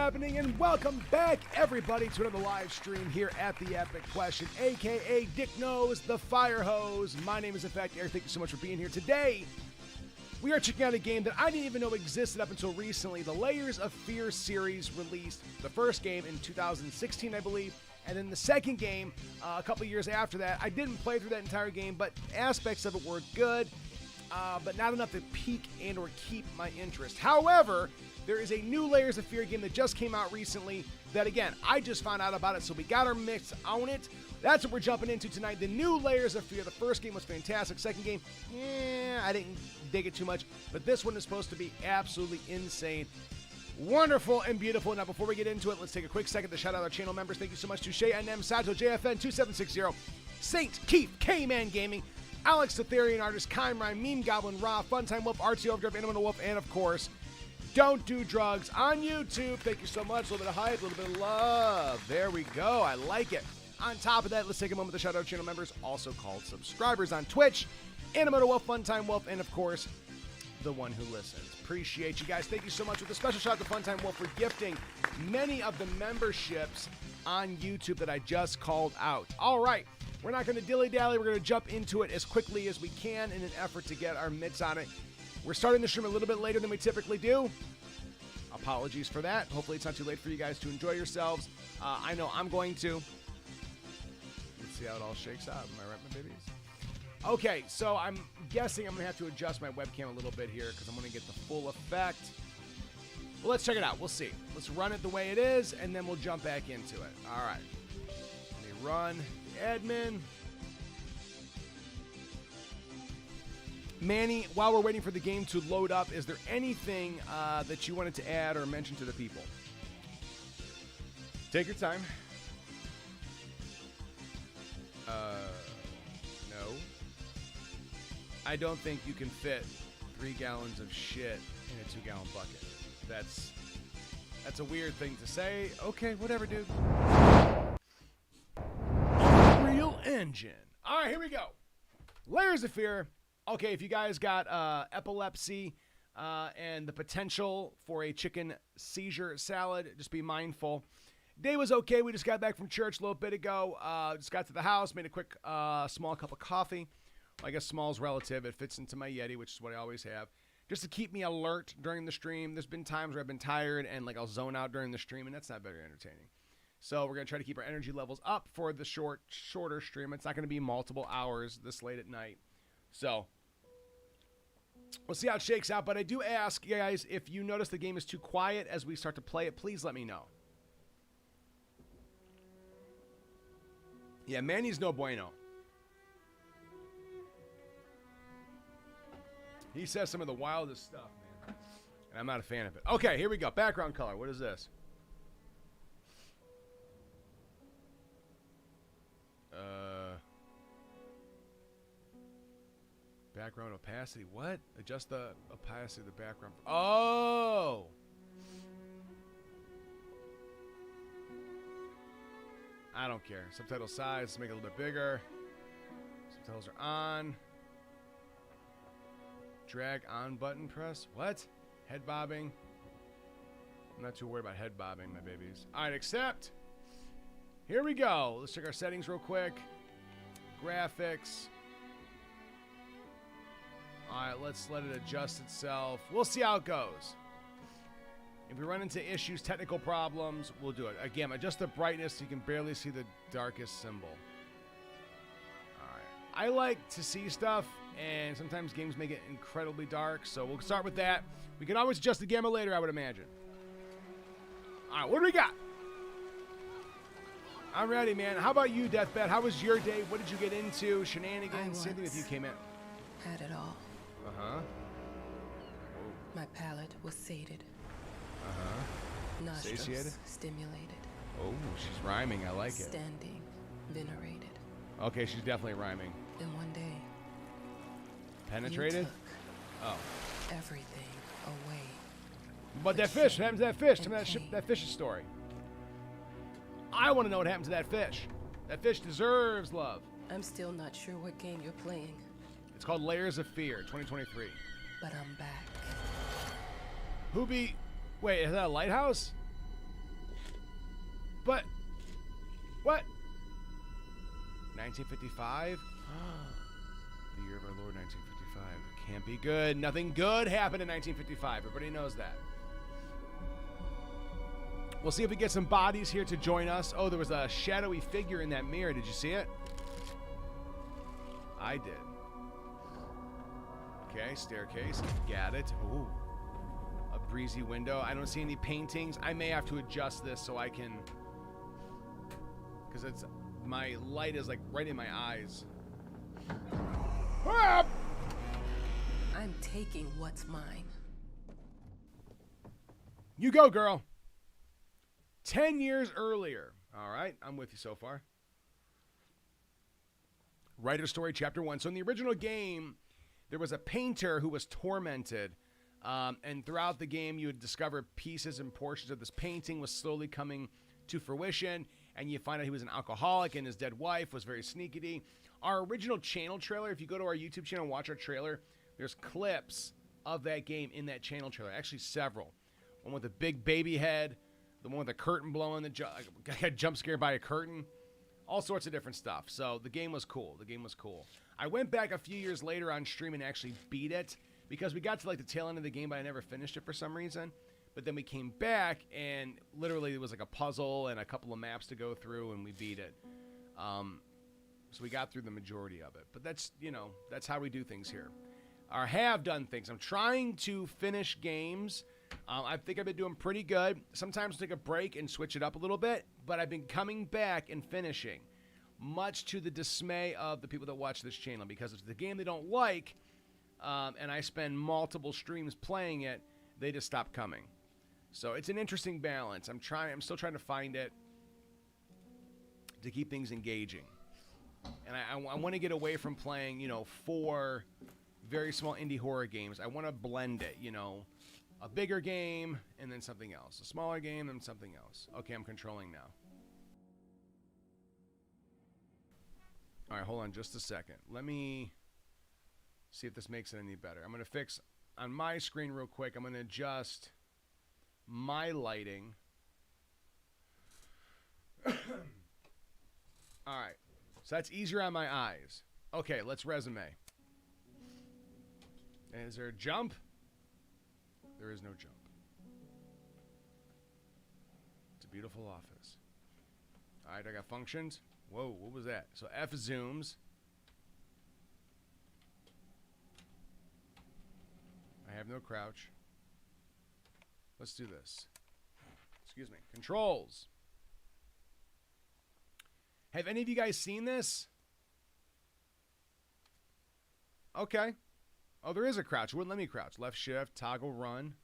happening? And welcome back, everybody, to another live stream here at the Epic Question, aka Dick Knows the Fire Hose. My name is Effect Eric. Thank you so much for being here today. We are checking out a game that I didn't even know existed up until recently. The Layers of Fear series released the first game in 2016, I believe, and then the second game a couple years after that. I didn't play through that entire game, but aspects of it were good, but not enough to pique and or keep my interest. However, there is a new Layers of Fear game that just came out recently that, again, I just found out about it, so we got our mix on it. That's what we're jumping into tonight. The new Layers of Fear. The first game was fantastic. Second game, I didn't dig it too much. But this one is supposed to be absolutely insane. Wonderful and beautiful. Now, before we get into it, let's take a quick second to shout out our channel members. Thank you so much to Shay NM, Sato, JFN 2760, Saint Keith, K-Man Gaming, Alex the Therian Artist, Kime Rhyme, Meme Goblin, Ra, Funtime Wolf, RT Overdrive, Animal Wolf, and of course, Don't Do Drugs on YouTube. Thank you so much. A little bit of hype, a little bit of love. There we go. I like it. On top of that, let's take a moment to shout out channel members, also called subscribers on Twitch, Animoto Wolf, Funtime Wolf, and of course, the one who listens. Appreciate you guys. Thank you so much. With a special shout out to Funtime Wolf for gifting many of the memberships on YouTube that I just called out. All right, we're not going to dilly-dally. We're going to jump into it as quickly as we can in an effort to get our mitts on it. We're starting the stream a little bit later than we typically do. Apologies for that. Hopefully it's not too late for you guys to enjoy yourselves. I know I'm going to. Let's see how it all shakes out. Am I right, my babies? Okay, so I'm guessing I'm going to have to adjust my webcam a little bit here because I'm going to get the full effect. Well, let's check it out. We'll see. Let's run it the way it is, and then we'll jump back into it. All right. Let me run admin. Manny, while we're waiting for the game to load up, is there anything that you wanted to add or mention to the people? Take your time. No. I don't think you can fit 3 gallons of shit in a 2-gallon bucket. That's a weird thing to say. Okay, whatever, dude. Unreal Engine. All right, here we go. Layers of Fear. Okay, if you guys got epilepsy and the potential for a chicken seizure salad, just be mindful. Day was okay. We just got back from church a little bit ago. Just got to the house, made a quick small cup of coffee. Well, I guess small's relative. It fits into my Yeti, which is what I always have. Just to keep me alert during the stream. There's been times where I've been tired and like I'll zone out during the stream, and that's not very entertaining. So we're going to try to keep our energy levels up for the shorter stream. It's not going to be multiple hours this late at night. So we'll see how it shakes out. But I do ask you guys, if you notice the game is too quiet as we start to play it, please let me know. Yeah, Manny's no bueno. He says some of the wildest stuff, man. And I'm not a fan of it. Okay, here we go. Background color. What is this? Background opacity. What? Adjust the opacity of the background. Oh! I don't care. Subtitle size. Let's make it a little bit bigger. Subtitles are on. Drag on button press. What? Head bobbing. I'm not too worried about head bobbing, my babies. All right, accept. Here we go. Let's check our settings real quick. Graphics. All right, let's let it adjust itself. We'll see how it goes. If we run into issues, technical problems, we'll do it. Again, adjust the brightness so you can barely see the darkest symbol. All right. I like to see stuff, and sometimes games make it incredibly dark, so we'll start with that. We can always adjust the gamma later, I would imagine. All right, what do we got? I'm ready, man. How about you, Deathbed? How was your day? What did you get into? Shenanigans? Same thing with you came in. Had it all. Uh-huh. My palate was sated. Uh-huh. Nostrils Satiated? stimulated. Oh, she's rhyming. I like it. Standing, venerated. Okay, she's definitely rhyming. Then one day, Penetrated? you took everything away. But that fish, what happened to that fish? Tell me that fish's story. I want to know what happened to that fish. That fish deserves love. I'm still not sure what game you're playing. It's called Layers of Fear, 2023. But I'm back. Wait, is that a lighthouse? But, what? 1955? The year of our Lord, 1955. Can't be good. Nothing good happened in 1955. Everybody knows that. We'll see if we get some bodies here to join us. Oh, there was a shadowy figure in that mirror. Did you see it? I did. Okay, staircase. Got it. Ooh. A breezy window. I don't see any paintings. I may have to adjust this so I can... Because it's... My light is like right in my eyes. Ah! I'm taking what's mine. You go, girl. 10 years earlier. All right, I'm with you so far. Writer story, chapter 1. So in the original game, there was a painter who was tormented. And throughout the game, you would discover pieces and portions of this painting was slowly coming to fruition. And you find out he was an alcoholic and his dead wife was very sneaky. Our original channel trailer, if you go to our YouTube channel and watch our trailer, there's clips of that game in that channel trailer. Actually, several. One with a big baby head. The one with a curtain blowing. I got jump scared by a curtain. All sorts of different stuff. So the game was cool. The game was cool. I went back a few years later on stream and actually beat it. Because we got to like the tail end of the game, but I never finished it for some reason. But then we came back, and literally it was like a puzzle and a couple of maps to go through, and we beat it. So we got through the majority of it. But that's, you know, that's how we do things here. Or have done things. I'm trying to finish games. I think I've been doing pretty good. Sometimes take a break and switch it up a little bit, but I've been coming back and finishing. Much to the dismay of the people that watch this channel, because if it's the game they don't like, and I spend multiple streams playing it, they just stop coming. So it's an interesting balance. I'm still trying to find it to keep things engaging. And I want to get away from playing, you know, 4 very small indie horror games. I want to blend it, you know, a bigger game and then something else. A smaller game and something else. Okay, I'm controlling now. All right, hold on just a second. Let me see if this makes it any better. I'm going to fix on my screen real quick. I'm going to adjust my lighting. All right. So that's easier on my eyes. Okay, let's resume. Is there a jump? There is no jump. It's a beautiful office. All right, I got functions. Whoa, what was that? So F zooms. I have no crouch. Let's do this. Excuse me. Controls. Have any of you guys seen this? Okay. Oh, there is a crouch. It wouldn't let me crouch. Left shift, toggle run.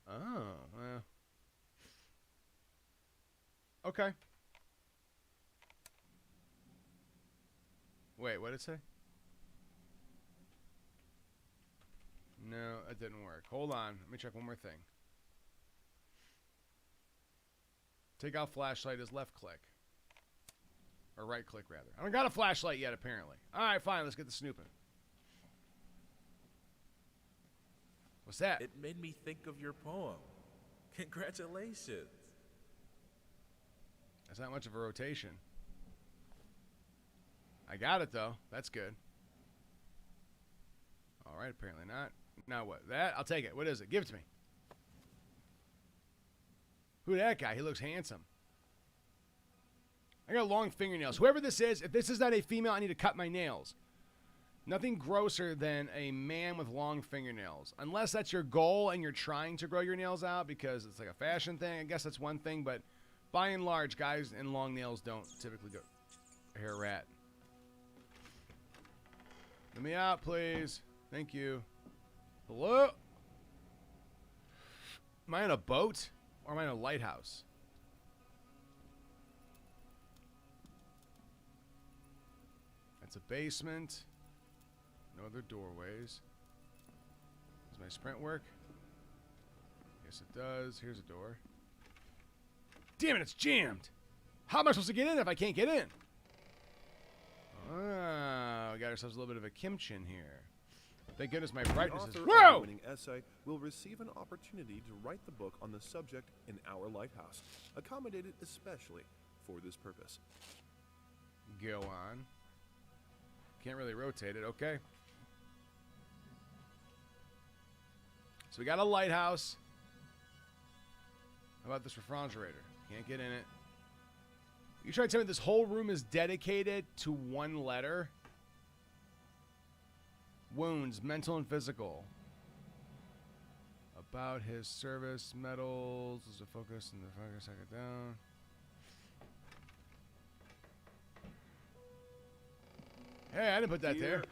Oh, well. Okay. Wait, what did it say? No, it didn't work. Hold on. Let me check one more thing. Take out flashlight is left click. Or right click, rather. I don't got a flashlight yet, apparently. All right, fine. Let's get the snooping. What's that? It made me think of your poem. Congratulations. That's not much of a rotation. I got it, though. That's good. All right, apparently not. Now what? That? I'll take it. What is it? Give it to me. Who that guy? He looks handsome. I got long fingernails. Whoever this is, if this is not a female, I need to cut my nails. Nothing grosser than a man with long fingernails. Unless that's your goal and you're trying to grow your nails out because it's like a fashion thing. I guess that's one thing, but by and large, guys in long nails don't typically go hair rat. Let me out, please. Thank you. Hello? Am I in a boat or am I in a lighthouse? That's a basement. No other doorways. Does my sprint work? Yes, it does. Here's a door. Damn it, it's jammed. How am I supposed to get in if I can't get in? Oh, we got ourselves a little bit of a kimchin here. Thank goodness my The brightness is... author of Whoa! the winning essay will receive an opportunity to write the book on the subject in our lighthouse, accommodated especially for this purpose. Go on. Can't really rotate it. Okay. So we got a lighthouse. How about this refrigerator? Can't get in it. You trying to tell me this whole room is dedicated to one letter? Wounds, mental and physical. About his service, medals, is a focus in the focus, second down. Hey, I didn't put that there.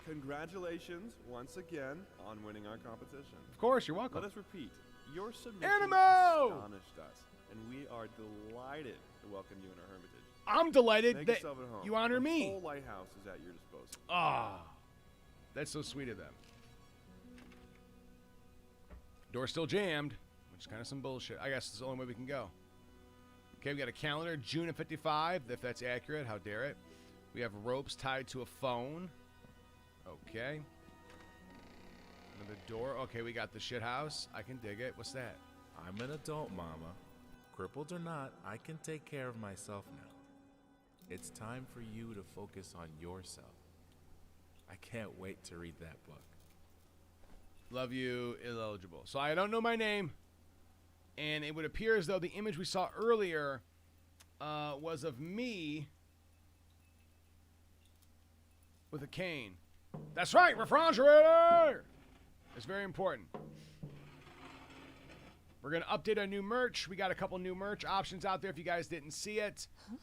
Congratulations once again on winning our competition. Of course, you're welcome. Let us repeat. Your submission Animo! astonished us, and we are delighted to welcome you in our hermitage. I'm delighted Make that yourself at home. you honor The me. whole lighthouse is at your disposal. Ah, that's so sweet of them. Door's still jammed, which is kind of some bullshit. I guess it's the only way we can go. Okay, we got a calendar, June of 55, if that's accurate. How dare it. We have ropes tied to a phone. Okay. Another door. Okay, we got the shit house. I can dig it. What's that? I'm an adult, Mama. Crippled or not, I can take care of myself now. It's time for you to focus on yourself. I can't wait to read that book. Love you, illegible. So I don't know my name. And it would appear as though the image we saw earlier was of me with a cane. That's right, refrigerator! It's very important. We're going to update our new merch. We got a couple new merch options out there if you guys didn't see it. Huh?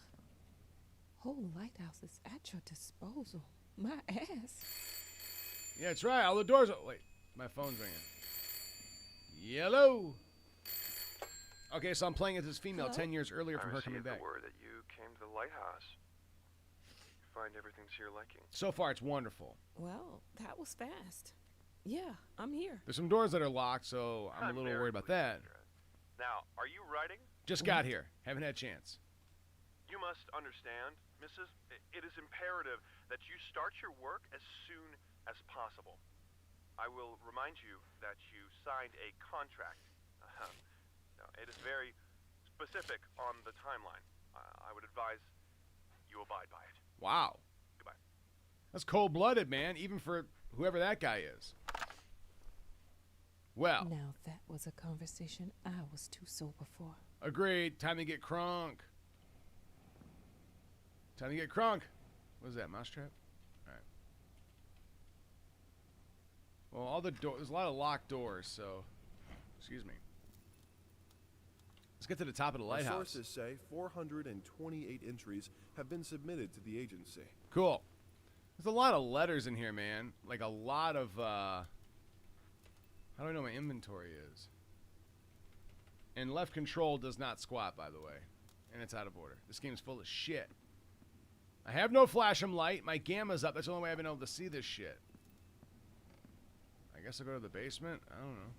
Whole lighthouse is at your disposal. My ass. Yeah, that's right. All the doors are... Wait, my phone's ringing. Yellow. Okay, so I'm playing as this female Hello? 10 years earlier from I her coming received back. the word that you came to the lighthouse. You find everything to your liking. So far, it's wonderful. Well, that was fast. Yeah, I'm here. There's some doors that are locked, so I'm a little very worried about pleased, that. Madrid. Now, are you writing? Just got here. Haven't had a chance. You must understand, Mrs. It is imperative that you start your work as soon as possible. I will remind you that you signed a contract. Now, it is very specific on the timeline. I would advise you abide by it. Wow. Goodbye. That's cold-blooded, man, even for whoever that guy is. Well, Now that was a conversation I was too sober for. agreed. Time to get crunk. Time to get crunk. What is that, mousetrap? All right. Well, all the doors, there's a lot of locked doors, so, excuse me. Let's get to the top of the Our lighthouse. sources say 428 entries have been submitted to the agency. Cool. There's a lot of letters in here, man. Like a lot of, how do I know my inventory is? And left control does not squat, by the way. And it's out of order. This game's full of shit. I have no flash'em light. My gamma's up. That's the only way I've been able to see this shit. I guess I'll go to the basement. I don't know.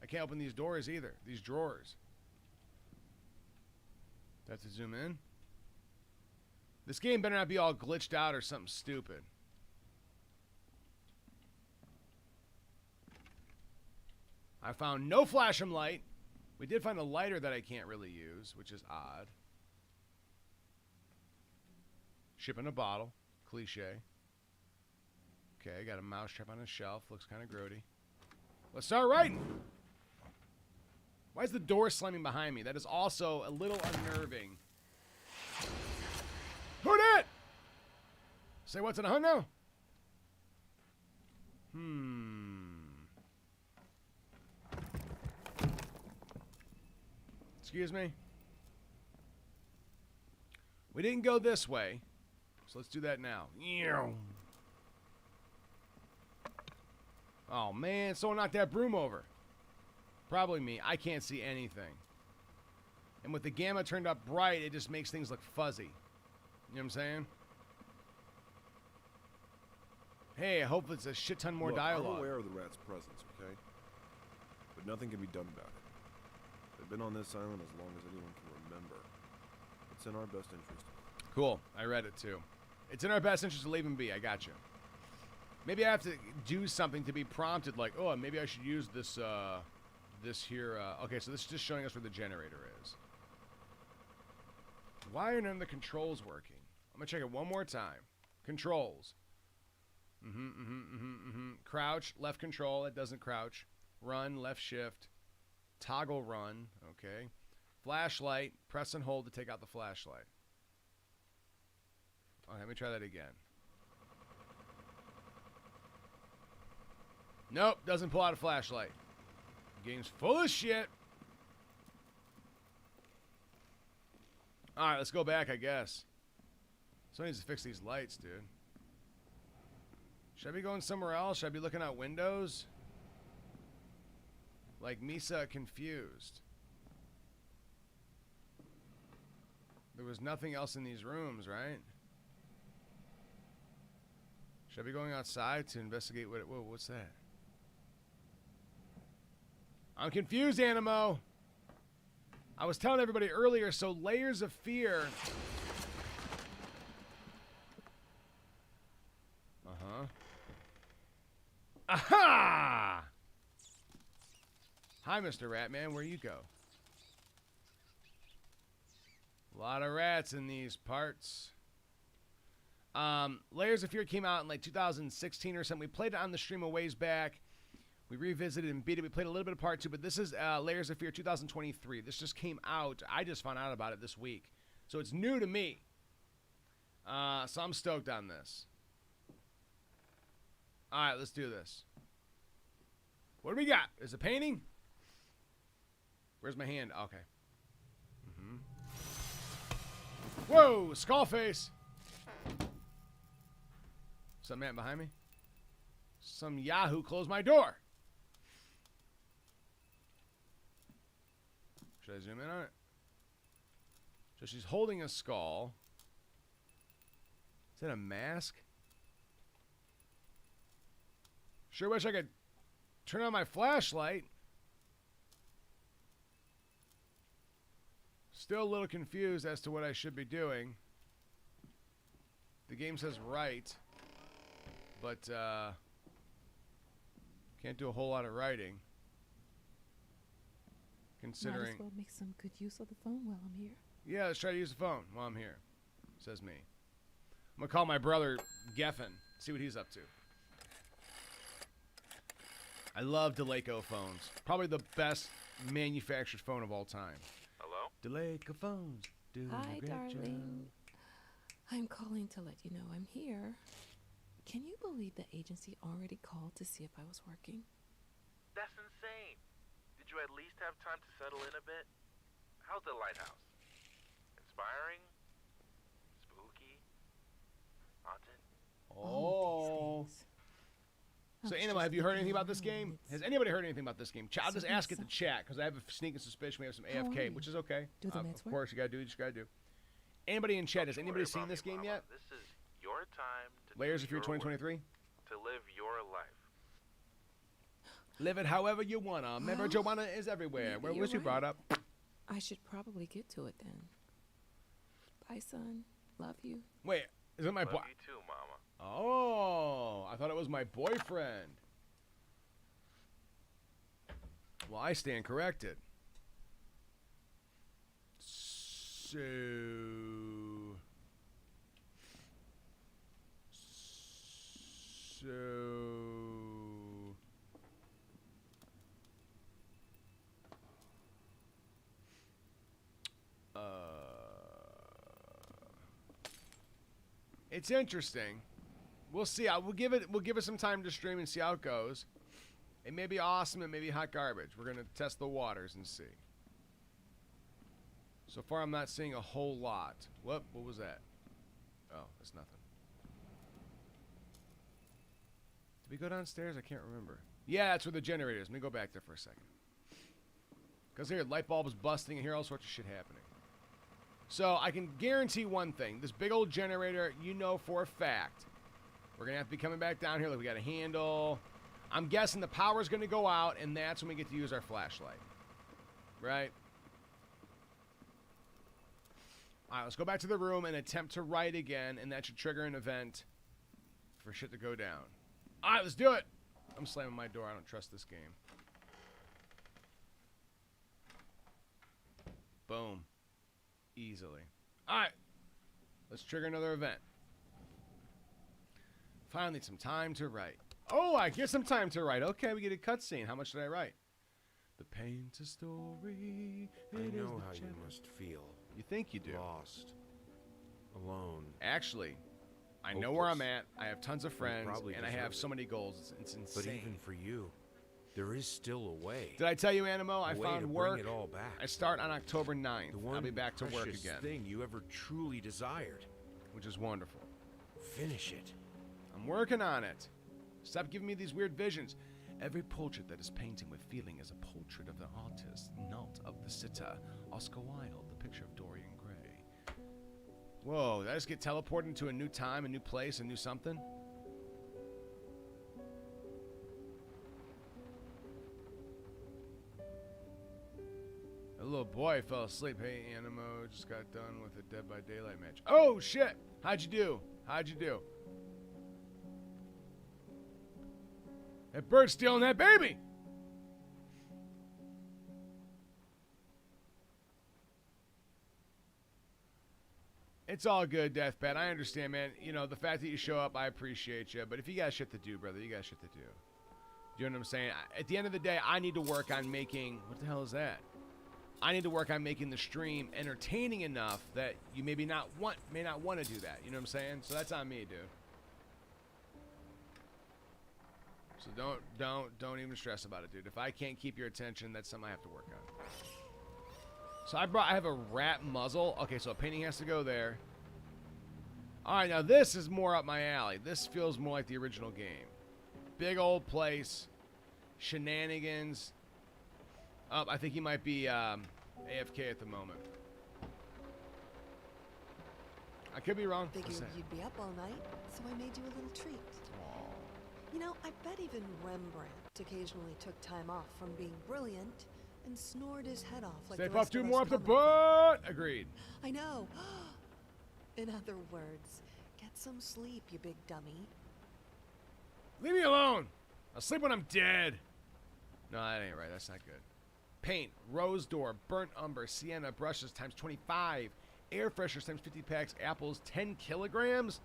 I can't open these doors either. These drawers. Do I have to zoom in? This game better not be all glitched out or something stupid. I found no flash'em light. We did find a lighter that I can't really use, which is odd. Ship in a bottle. Cliche. Okay, got a mousetrap on a shelf. Looks kind of grody. Let's start writing. Why is the door slamming behind me? That is also a little unnerving. Who dat? Say what's in a hunt now? Excuse me. We didn't go this way, so let's do that now. Oh man, someone knocked that broom over. Probably me. I can't see anything. And with the gamma turned up bright, it just makes things look fuzzy. You know what I'm saying? Hey, I hope it's a shit ton more Look, dialogue. I'm aware of the rat's presence, okay? But nothing can be done about it. They've been on this island as long as anyone can remember. It's in our best interest. Cool. I read it too. It's in our best interest to leave him be. I got you. Maybe I have to do something to be prompted, like, oh, maybe I should use this, this here. Okay, so this is just showing us where the generator is. Why are none of the controls working? I'm gonna check it one more time. Controls. Crouch, left control, it doesn't crouch. Run, left shift. Toggle run, okay. Flashlight, press and hold to take out the flashlight. Okay, let me try that again. Nope, doesn't pull out a flashlight. Game's full of shit. Alright, let's go back, I guess. Someone needs to fix these lights, dude. Should I be going somewhere else? Should I be looking out windows? Like Misa confused. There was nothing else in these rooms, right? Should I be going outside to investigate what? Whoa, what's that? I'm confused, Animo. I was telling everybody earlier, so layers of fear. Aha! Hi, Mr. Ratman. Where you go? A lot of rats in these parts. Layers of Fear came out in like 2016 or something. We played it on the stream a ways back. We revisited and beat it. We played a little bit of part 2, but this is Layers of Fear 2023. This just came out. I just found out about it this week. So it's new to me. So I'm stoked on this. Alright, let's do this. What do we got? Is it painting? Where's my hand? Okay. Whoa! Skull face! Some man behind me? Some Yahoo closed my door! Should I zoom in on it? So she's holding a skull. Is that a mask? Sure wish I could turn on my flashlight. Still a little confused as to what I should be doing. The game says right, but can't do a whole lot of writing. Considering. Might as well make some good use of the phone while I'm here. Yeah, let's try to use the phone while I'm here. Says me. I'm gonna call my brother Geffen, see what he's up to. I love Deleco phones. Probably the best manufactured phone of all time. Hello? Deleco phones. Hi, darling. I'm calling to let you know I'm here. Can you believe the agency already called to see if I was working? That's insane. Did you at least have time to settle in a bit? How's the lighthouse? Inspiring? Spooky? Haunted? All of these things. So, I was Anima, just have you heard anything thinking about this along game? with- Has anybody heard anything about this game? I'll just So ask it in the inside. chat, because I have a sneaking suspicion we have some How are AFK, you? which is okay. Do the meds Of work? course, you gotta do what you just gotta do. Anybody in chat, has Don't anybody worry seen about this me, game Mama. yet? This is your time to Layers do of Fear your work, 2023? to live your life. Live it however you wanna. Remember, Well, Joanna is everywhere. maybe Where you're was you brought right. up? I should probably get to it then. Bye, son. Love you. Wait, is it my Love boy? you too, Mama. Oh, I thought it was my boyfriend. Well, I stand corrected. So... It's interesting. We'll see. We'll give it some time to stream and see how it goes. It may be awesome, it may be hot garbage. We're gonna test the waters and see. So far, I'm not seeing a whole lot. What was that? Oh, that's nothing. Did we go downstairs? I can't remember. Yeah, that's where the generator is. Let me go back there for a second. Because here, light bulb is busting and here all sorts of shit happening. So I can guarantee one thing. This big old generator, you know for a fact, we're going to have to be coming back down here like we got a handle. I'm guessing the power's going to go out, and that's when we get to use our flashlight. Right? All right, let's go back to the room and attempt to write again, and that should trigger an event for shit to go down. All right, let's do it. I'm slamming my door. I don't trust this game. Boom. Easily. All right. Let's trigger another event. Finally, some time to write. Oh, I get some time to write. Okay, we get a cutscene. How much did I write? The pain's a story. I know how you must feel. You think you do? Lost. Alone. Actually, I know where I'm at. I have tons of friends, and I have so many goals. It's insane. But even for you, there is still a way. Did I tell you, Animo? I found work. Bring it all back. I start on October 9th. The one I'll be back to work again. thing you ever truly desired. Which is wonderful. Finish it. I'm working on it. Stop giving me these weird visions. Every portrait that is painting with feeling is a portrait of the artist, not of the sitter. Oscar Wilde, the picture of Dorian Gray. Whoa, did I just get teleported into a new time, a new place, a new something? A little boy fell asleep. Hey, Animo, just got done with a Dead by Daylight match. Oh, shit! How'd you do? How'd you do? That bird's stealing that baby! It's all good, Deathbed. I understand, man. You know, the fact that you show up, I appreciate you. But if you got shit to do, brother, you got shit to do. You know what I'm saying? At the end of the day, I need to work on making... What the hell is that? I need to work on making the stream entertaining enough that you may not want to do that. You know what I'm saying? So that's on me, dude. So don't even stress about it, dude. If I can't keep your attention, that's something I have to work on. So I have a rat muzzle. Okay, so a painting has to go there. All right, now this is more up my alley. This feels more like the original game. Big old place, shenanigans. Oh, I think he might be AFK at the moment. I could be wrong. Figured you'd be up all night, so I made you a little treat. You know, I bet even Rembrandt occasionally took time off from being brilliant and snored his head off like Stay the puff, rest do of more us up the common butt. Agreed. I know. In other words, get some sleep, you big dummy. Leave me alone. I'll sleep when I'm dead. No, that ain't right. That's not good. Paint, rose door, burnt umber, sienna, brushes times 25, air fresheners times 50 packs, apples 10 kilograms,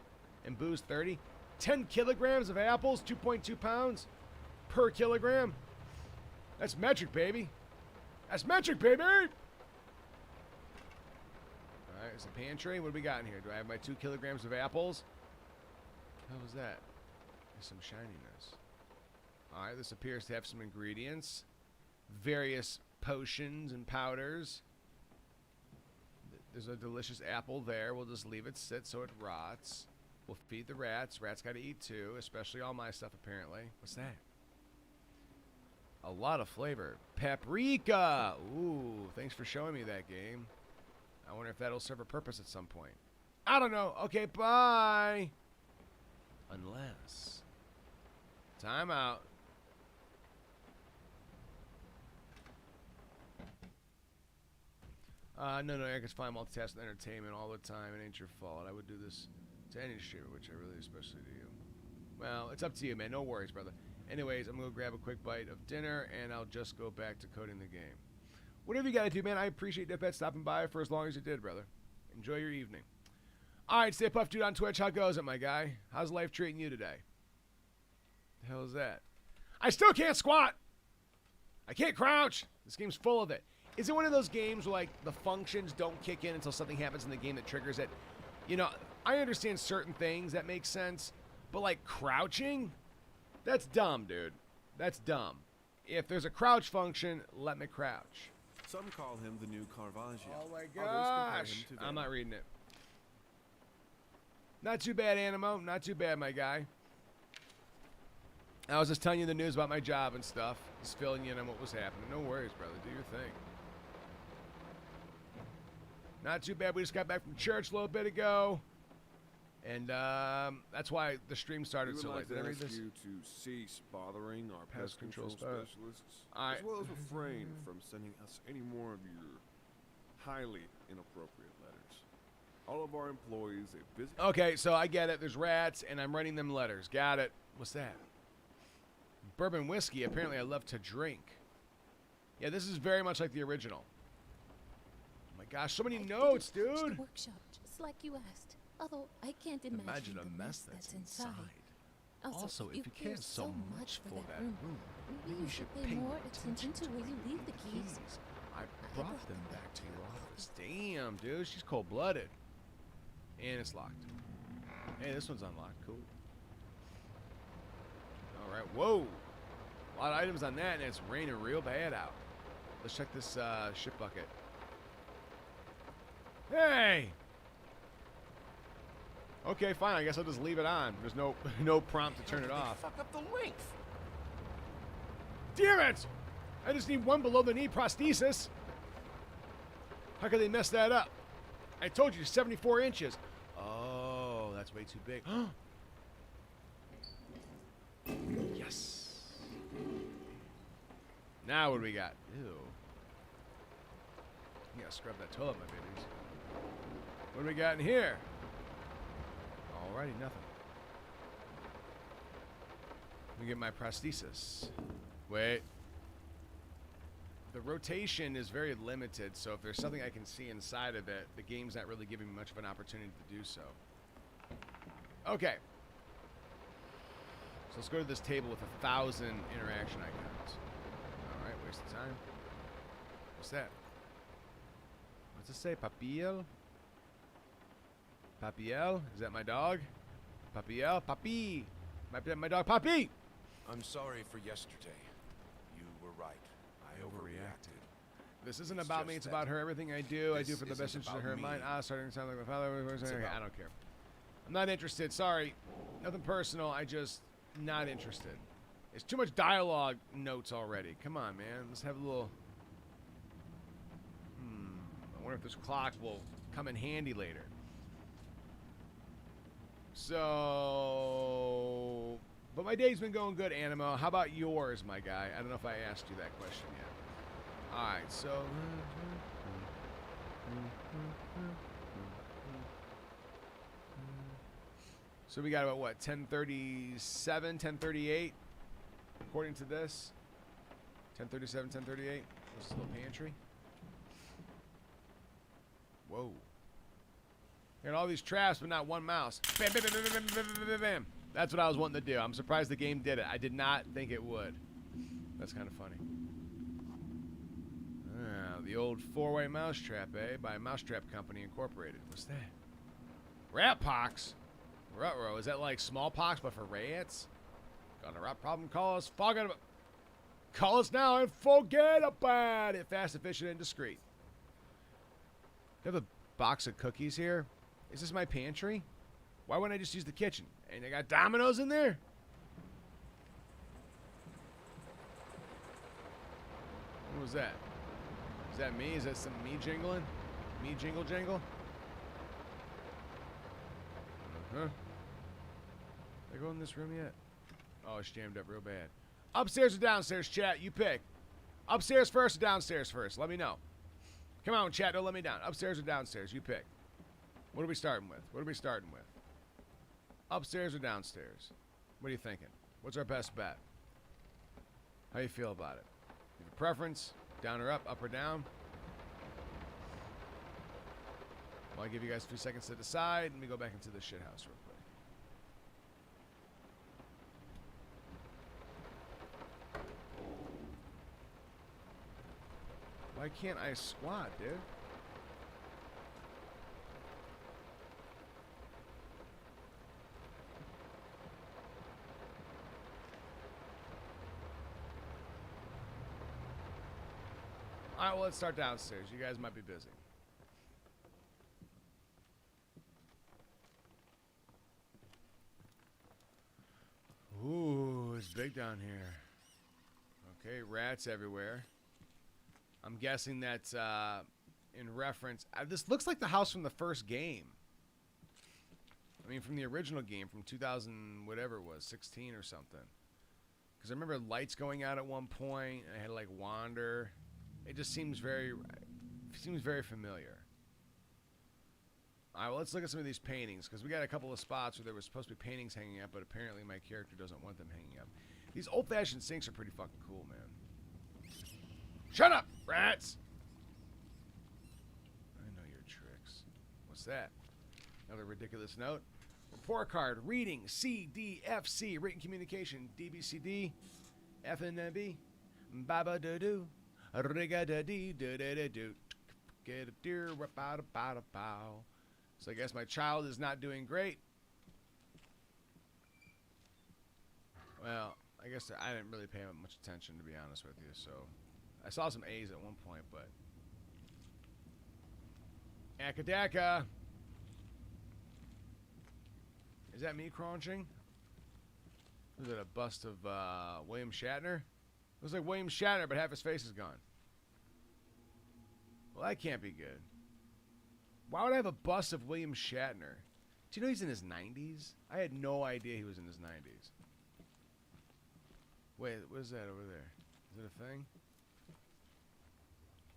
and booze 30. 10 kilograms of apples, 2.2 pounds per kilogram. That's metric, baby. That's metric, baby. All right, it's a pantry. What do we got in here? Do I have my 2 kilograms of apples? How was that? There's some shininess. All right, this appears to have some ingredients. Various potions and powders. There's a delicious apple there. We'll just leave it sit so it rots. We'll feed the rats. Rats got to eat too, especially all my stuff apparently. What's that? A lot of flavor. Paprika! Ooh, thanks for showing me that, game. I wonder if that'll serve a purpose at some point. I don't know. Okay, bye. Unless. Time out. No, Eric, it's fine. Multitasking entertainment all the time. It ain't your fault. I would do this to any streamer, which I really especially to you. Well, it's up to you, man. No worries, brother. Anyways, I'm going to grab a quick bite of dinner, and I'll just go back to coding the game. Whatever you got to do, man, I appreciate Deathbed stopping by for as long as you did, brother. Enjoy your evening. All right, Stay Puff Dude on Twitch. How goes it, my guy? How's life treating you today? The hell is that? I still can't squat. I can't crouch. This game's full of it. Is it one of those games where, like, the functions don't kick in until something happens in the game that triggers it? You know, I understand certain things that make sense, but, like, crouching? That's dumb, dude. That's dumb. If there's a crouch function, let me crouch. Some call him the new Caravaggio. Oh, my Others compare gosh. him to Van I'm not Gogh. reading it. Not too bad, Animo. Not too bad, my guy. I was just telling you the news about my job and stuff. Just filling you in on what was happening. No worries, brother. Do your thing. Not too bad. We just got back from church a little bit ago. And that's why the stream started so late. We Did I would read like to this? ask you to cease bothering our Pest pest control control specialist. specialists, Alright. as well as refrain from sending us any more of your highly inappropriate letters. All of our employees, they visit. Okay, so I get it. There's rats, and I'm writing them letters. Got it. What's that? Bourbon whiskey. Apparently, I love to drink. Yeah, this is very much like the original. Oh my gosh, so many notes, dude. Workshop, just like you asked. Although I can't imagine a the mess that's inside. Also, if you care so much for that room, maybe you should pay more attention to where you leave the keys. I brought them back to your office. Damn, dude, she's cold-blooded. And it's locked. Hey, this one's unlocked. Cool. All right, whoa. A lot of items on that, and it's raining real bad out. Let's check this ship bucket. Hey! Okay, fine. I guess I'll just leave it on. There's no prompt to turn it off. Fuck up the length. Damn it! I just need one below-the-knee prosthesis. How could they mess that up? I told you, 74 inches. Oh, that's way too big. Yes. Now what do we got? Ew. You gotta scrub that toilet, my babies. What do we got in here? Alrighty, nothing. Let me get my prosthesis. Wait. The rotation is very limited, so if there's something I can see inside of it, the game's not really giving me much of an opportunity to do so. Okay. So let's go to this table with 1,000 interaction icons. Alright, waste of time. What's that? What's it say? Papiel? Papiel? Is that my dog? Papiel? Papi! My dog, Papi! I'm sorry for yesterday. You were right. I overreacted. This isn't about me, it's about her. Everything I do for the best interest of her and mine. Starting to sound like my father. Okay, I don't care. I'm not interested. Sorry. Nothing personal. I just not interested. It's too much dialogue notes already. Come on, man. Let's have a little... I wonder if this clock will come in handy later. So... But my day's been going good, Animo. How about yours, my guy? I don't know if I asked you that question yet. Alright, so... So we got about, what, 10:37, 10:38? According to this. 10:37, 10:38. This little pantry. Whoa. Got all these traps, but not one mouse. Bam, bam, bam, bam, bam, bam, bam, bam, bam. That's what I was wanting to do. I'm surprised the game did it. I did not think it would. That's kind of funny. The old four-way mousetrap, eh? By Mousetrap Company Incorporated. What's that? Rat pox? Ruh-roh. Is that like smallpox, but for rats? Got a rat problem? Call us. Call us now and forget about it. Fast, efficient, and discreet. You have a box of cookies here? Is this my pantry? Why wouldn't I just use the kitchen? And they got Dominoes in there? What was that? Is that me? Is that some me jingling? Me jingle jangle? Uh-huh. Did I go in this room yet? Oh, it's jammed up real bad. Upstairs or downstairs, chat? You pick. Upstairs first or downstairs first? Let me know. Come on, chat. Don't let me down. Upstairs or downstairs? You pick. What are we starting with? What are we starting with? Upstairs or downstairs? What are you thinking? What's our best bet? How you feel about it? You have a preference? Down or up or down? Well, I'll give you guys 3 seconds to decide. Let me go back into the shit house real quick. Why can't I squat, dude? Alright, well, let's start downstairs. You guys might be busy. Ooh, it's big down here. Okay, rats everywhere. I'm guessing that's in reference... this looks like the house from the first game. I mean, from the original game, from 2000, whatever it was, 16 or something. Because I remember lights going out at one point, and I had to, like, wander... It just seems very familiar. All right, well, let's look at some of these paintings, because we got a couple of spots where there was supposed to be paintings hanging up, but apparently my character doesn't want them hanging up. These old-fashioned sinks are pretty fucking cool, man. Shut up, rats! I know your tricks. What's that? Another ridiculous note. Report card. Reading. CDFC. Written communication. DBCD. FNAB. Baba-do-do. Riga-da-dee-do-do-do-do. Get a deer. Rap-a-da-ba-da-bow. So I guess my child is not doing great. Well, I guess I didn't really pay much attention, to be honest with you, so... I saw some A's at one point, but... Akadaka! Is that me crunching? Is it a bust of William Shatner? Looks like William Shatner, but half his face is gone. Well, that can't be good. Why would I have a bust of William Shatner? Do you know he's in his 90s? I had no idea he was in his 90s. Wait, what is that over there? Is it a thing?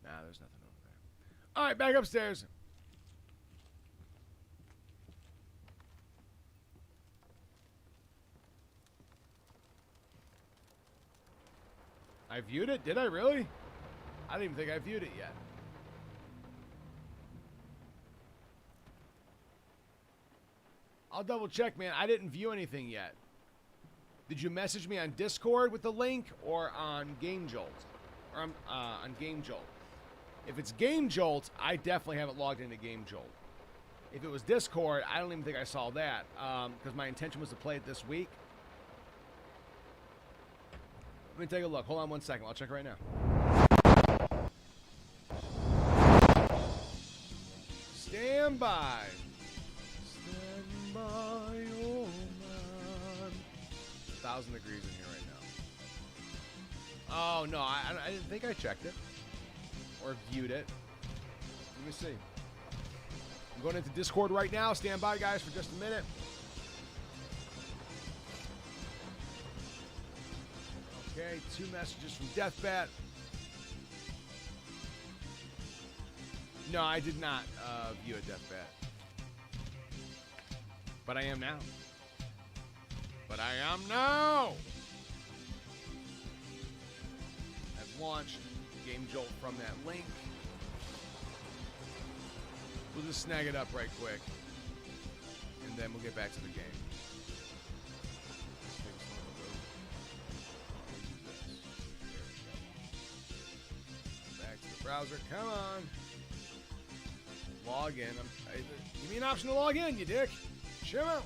Nah, there's nothing over there. Alright, back upstairs. I viewed it? Did I really? I didn't even think I viewed it yet. I'll double check, man. I didn't view anything yet. Did you message me on Discord with the link or on Game Jolt? Or on Game Jolt? If it's Game Jolt, I definitely haven't logged into Game Jolt. If it was Discord, I don't even think I saw that because my intention was to play it this week. Let me take a look. Hold on one second. I'll check right now. Stand by. Stand by, oh man. 1,000 degrees in here right now. Oh, no. I didn't think I checked it. Or viewed it. Let me see. I'm going into Discord right now. Stand by, guys, for just a minute. Okay, 2 messages from Deathbat. No, I did not view a Deathbat. But I am now. But I am now! I've launched Game Jolt from that link. We'll just snag it up right quick. And then we'll get back to the game. Back to the browser. Come on. Log in. Give me an option to log in, you dick. Chill out.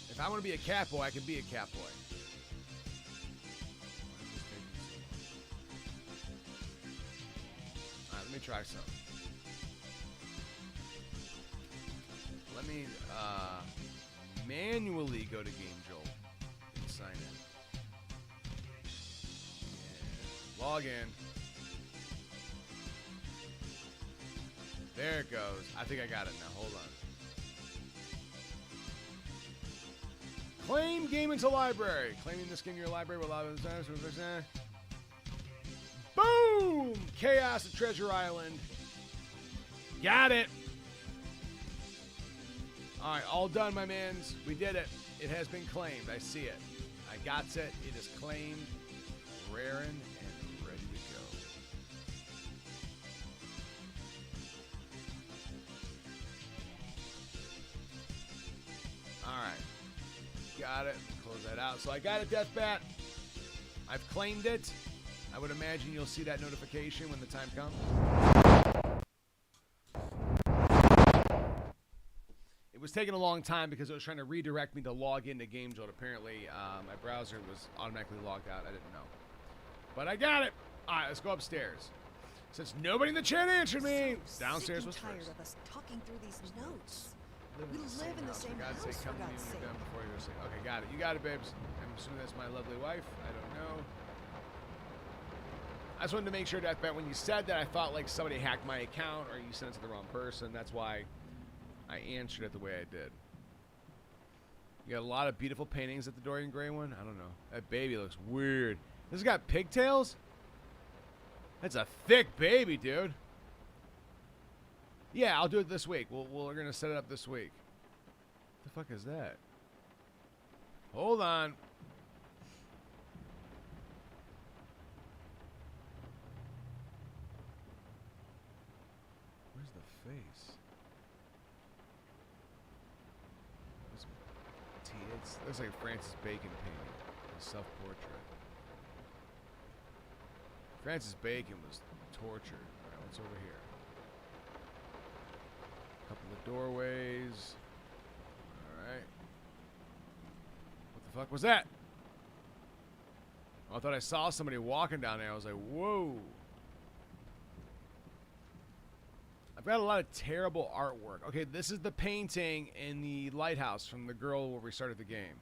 If I want to be a cat boy, I can be a cat boy. Alright, let me try something. Let me manually go to Game Jolt and sign in. Yeah. Log in. There it goes. I think I got it now. Hold on. Claim game into library. Claiming this game in your library will allow you to... Boom! Chaos at Treasure Island. Got it. Alright, all done, my mans. We did it. It has been claimed. I see it. I got it. It is claimed. Raring and ready to go. Alright. Got it. Close that out. So I got it, Deathbat. I've claimed it. I would imagine you'll see that notification when the time comes. It was taking a long time because it was trying to redirect me to log into Game Jolt. Apparently, my browser was automatically logged out. I didn't know. But I got it. All right, let's go upstairs. Since nobody in the chat answered me, downstairs was tired first. of us talking through these notes. We We live in the same house, for come to me God's when sake. you're done before you go sleep. Okay, got it. You got it, babes. I'm assuming that's my lovely wife. I don't know. I just wanted to make sure, Deathbat, when you said that, I thought like somebody hacked my account or you sent it to the wrong person. That's why I answered it the way I did. You got a lot of beautiful paintings at the Dorian Gray one. I don't know. That baby looks weird. This has got pigtails? That's a thick baby, dude. Yeah, I'll do it this week. We're gonna set it up this week. What the fuck is that? Hold on. Where's the face? It looks like Francis Bacon painting. A self-portrait. Francis Bacon was tortured. Alright, what's over here? A couple of doorways. Alright. What the fuck was that? Oh, I thought I saw somebody walking down there. I was like, whoa. I've got a lot of terrible artwork. Okay, this is the painting in the lighthouse from the girl where we started the game.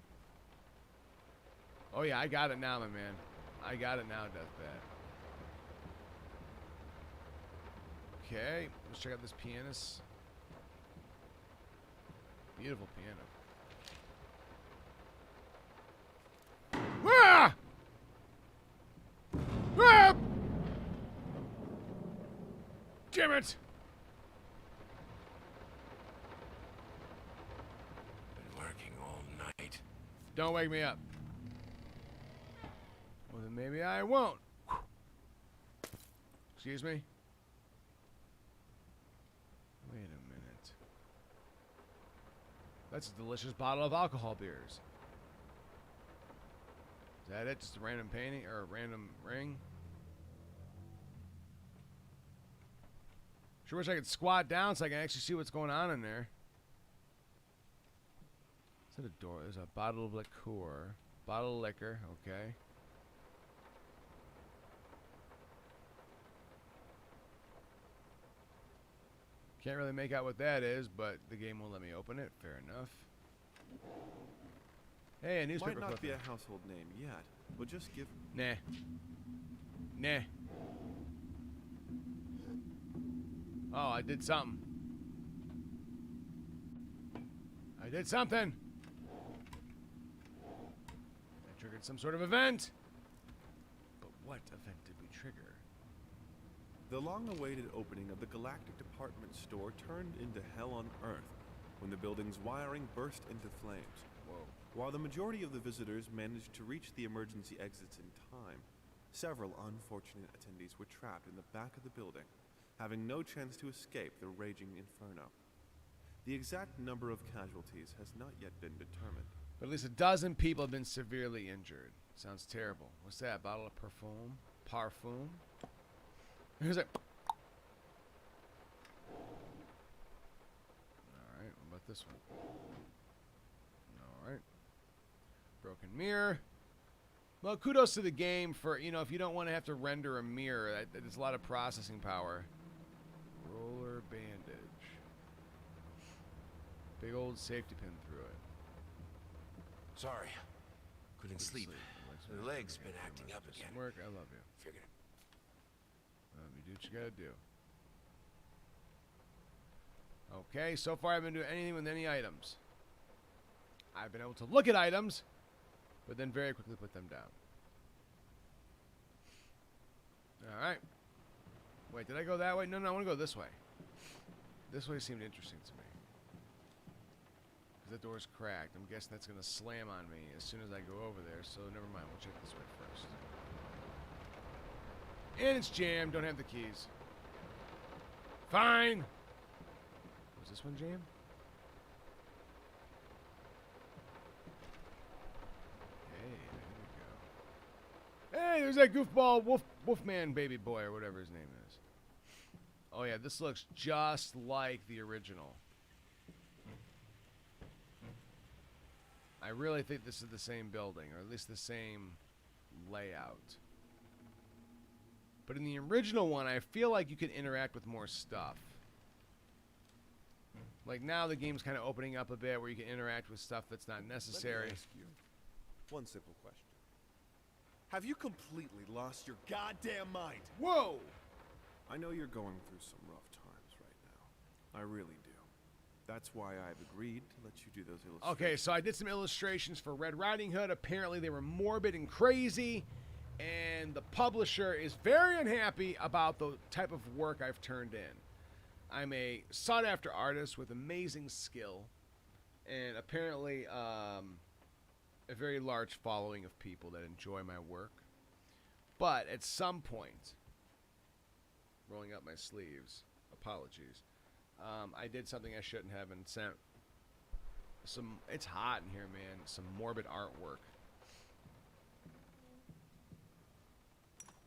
Oh yeah, I got it now, my man. I got it now, Deathbed. Okay, let's check out this pianist. Beautiful piano. Ah! Ah! Damn it! Been working all night. Don't wake me up. Well, then maybe I won't. Excuse me? Wait a minute. That's a delicious bottle of alcohol beers. Is that it? Just a random painting or a random ring? Sure wish I could squat down so I can actually see what's going on in there. Is that a door? There's a bottle of liqueur. Bottle of liquor, okay. Can't really make out what that is, but the game won't let me open it. Fair enough. Hey, a newspaper Might not be clipping. a household name yet, but just give. Nah. Nah. Oh, I did something. I did something. I triggered some sort of event. But what event did we trigger? The long-awaited opening of the Galactic Department Store turned into hell on Earth when the building's wiring burst into flames. Whoa. While the majority of the visitors managed to reach the emergency exits in time, several unfortunate attendees were trapped in the back of the building, having no chance to escape the raging inferno. The exact number of casualties has not yet been determined. But at least a dozen people have been severely injured. Sounds terrible. What's that? Bottle of perfume? Parfum? Who's that? Alright, what about this one? Alright. Broken mirror. Well, kudos to the game for, you know, if you don't want to have to render a mirror, there's a lot of processing power. Roller bandage. Big old safety pin through it. Sorry. Couldn't sleep. The leg's been acting up again. Work, I love you. Figured it. You do what you gotta do. Okay, so far I haven't been doing anything with any items. I've been able to look at items, but then very quickly put them down. Alright. Wait, did I go that way? No, I want to go this way. This way seemed interesting to me. Because the door's cracked. I'm guessing that's going to slam on me as soon as I go over there, so never mind. We'll check this way first. And it's jammed. Don't have the keys. Fine. Was this one jammed? Hey, there we go. Hey, there's that goofball Wolfman baby boy or whatever his name is. Oh yeah, this looks just like the original. I really think this is the same building, or at least the same layout. But in the original one, I feel like you could interact with more stuff. Like now the game's kind of opening up a bit where you can interact with stuff that's not necessary. Let me ask you one simple question. Have you completely lost your goddamn mind? Whoa! I know you're going through some rough times right now. I really do. That's why I've agreed to let you do those illustrations. Okay, so I did some illustrations for Red Riding Hood. Apparently they were morbid and crazy. and the publisher is very unhappy about the type of work I've turned in. I'm a sought-after artist with amazing skill, and apparently a very large following of people that enjoy my work. But at some point, rolling up my sleeves, apologies, I did something I shouldn't have and sent some, it's hot in here, man, some morbid artwork.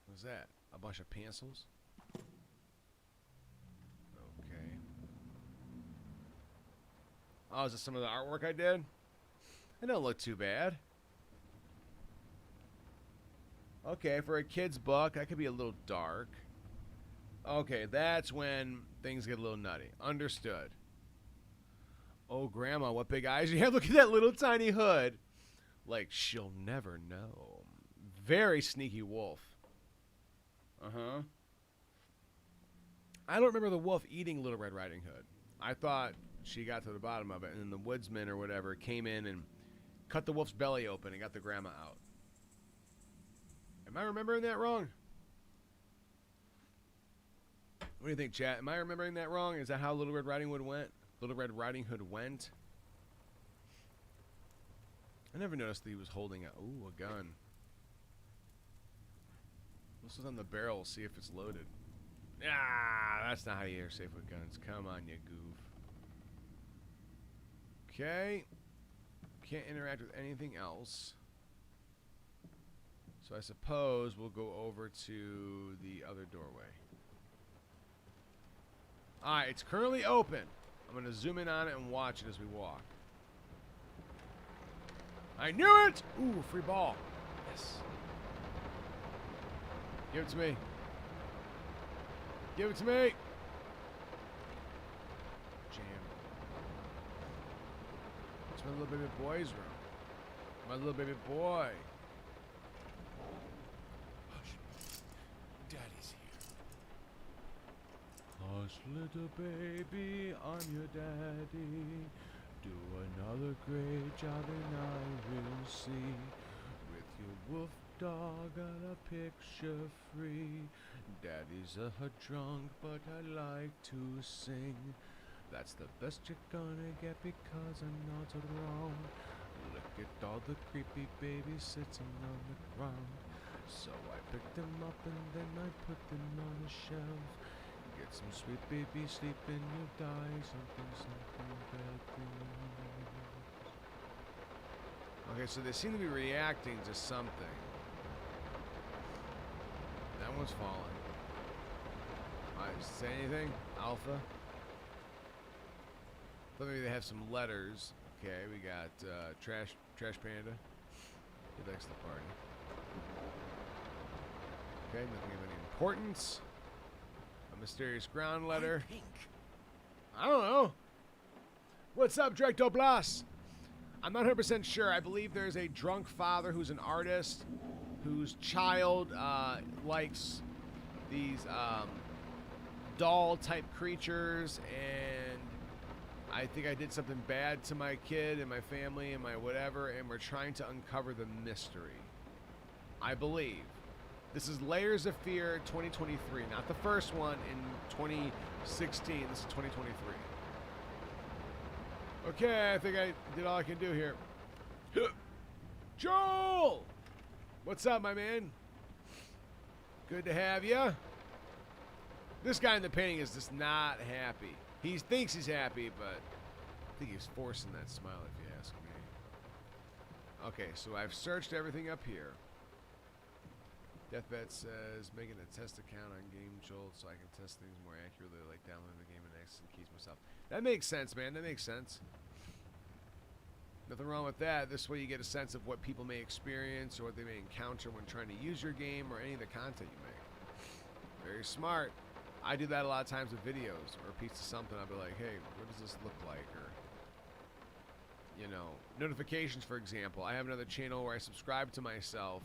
What's that? A bunch of pencils? Okay. Oh, is this some of the artwork I did? It don't look too bad. Okay, for a kid's book, that could be a little dark. Okay, that's when things get a little nutty. Understood. Oh, Grandma, what big eyes you have. Look at that little tiny hood. Like, she'll never know. Very sneaky wolf. Uh-huh. I don't remember the wolf eating Little Red Riding Hood. I thought she got to the bottom of it, and then the woodsman or whatever came in and cut the wolf's belly open and got the grandma out. Am I remembering that wrong? What do you think, chat? Am I remembering that wrong? Is that how Little Red Riding Hood went? Little Red Riding Hood went? I never noticed that he was holding a gun. This is on the barrel. See if it's loaded. Ah, that's not how you air safe with guns. Come on, you goof. Okay. Can't interact with anything else. So I suppose we'll go over to the other doorway. Alright, it's currently open. I'm going to zoom in on it and watch it as we walk. I knew it! Ooh, free ball. Yes. Give it to me. Give it to me. Jam. It's my little baby boy's room. My little baby boy. Hush. Daddy's here. Hush, little baby, I'm your daddy. Do another great job and I will see. With your wolf dog, got a picture free. Daddy's a drunk, but I like to sing. That's the best you're gonna get because I'm not around. Look at all the creepy babies sitting on the ground. So I picked them up and then I put them on a shelf. Get some sweet baby sleep and you'll die. Something, something bad things. Okay, so they seem to be reacting to something. That one's falling. Alright, say anything? Alpha? Thought maybe they have some letters. Okay, we got Trash Panda. He likes the party. Okay, nothing of any importance. A mysterious ground letter. Pink. I don't know. What's up, Drecto Blas? I'm not 100% sure. I believe there's a drunk father who's an artist whose child likes these doll-type creatures, and I think I did something bad to my kid and my family and my whatever, and we're trying to uncover the mystery. I believe. This is Layers of Fear 2023, not the first one in 2016. This is 2023. Okay, I think I did all I can do here. Joel! What's up, my man? Good to have you. This guy in the painting is just not happy. He thinks he's happy, but I think he's forcing that smile, if you ask me. Okay, so I've searched everything up here. Deathbed says, making a test account on Game Jolt so I can test things more accurately, like downloading the game and accessing keys myself. That makes sense, man. That makes sense. Nothing wrong with that. This way you get a sense of what people may experience or what they may encounter when trying to use your game or any of the content you make. Very smart. I do that a lot of times with videos or a piece of something. I'll be like, hey, what does this look like? Or, you know, notifications, for example. I have another channel where I subscribe to myself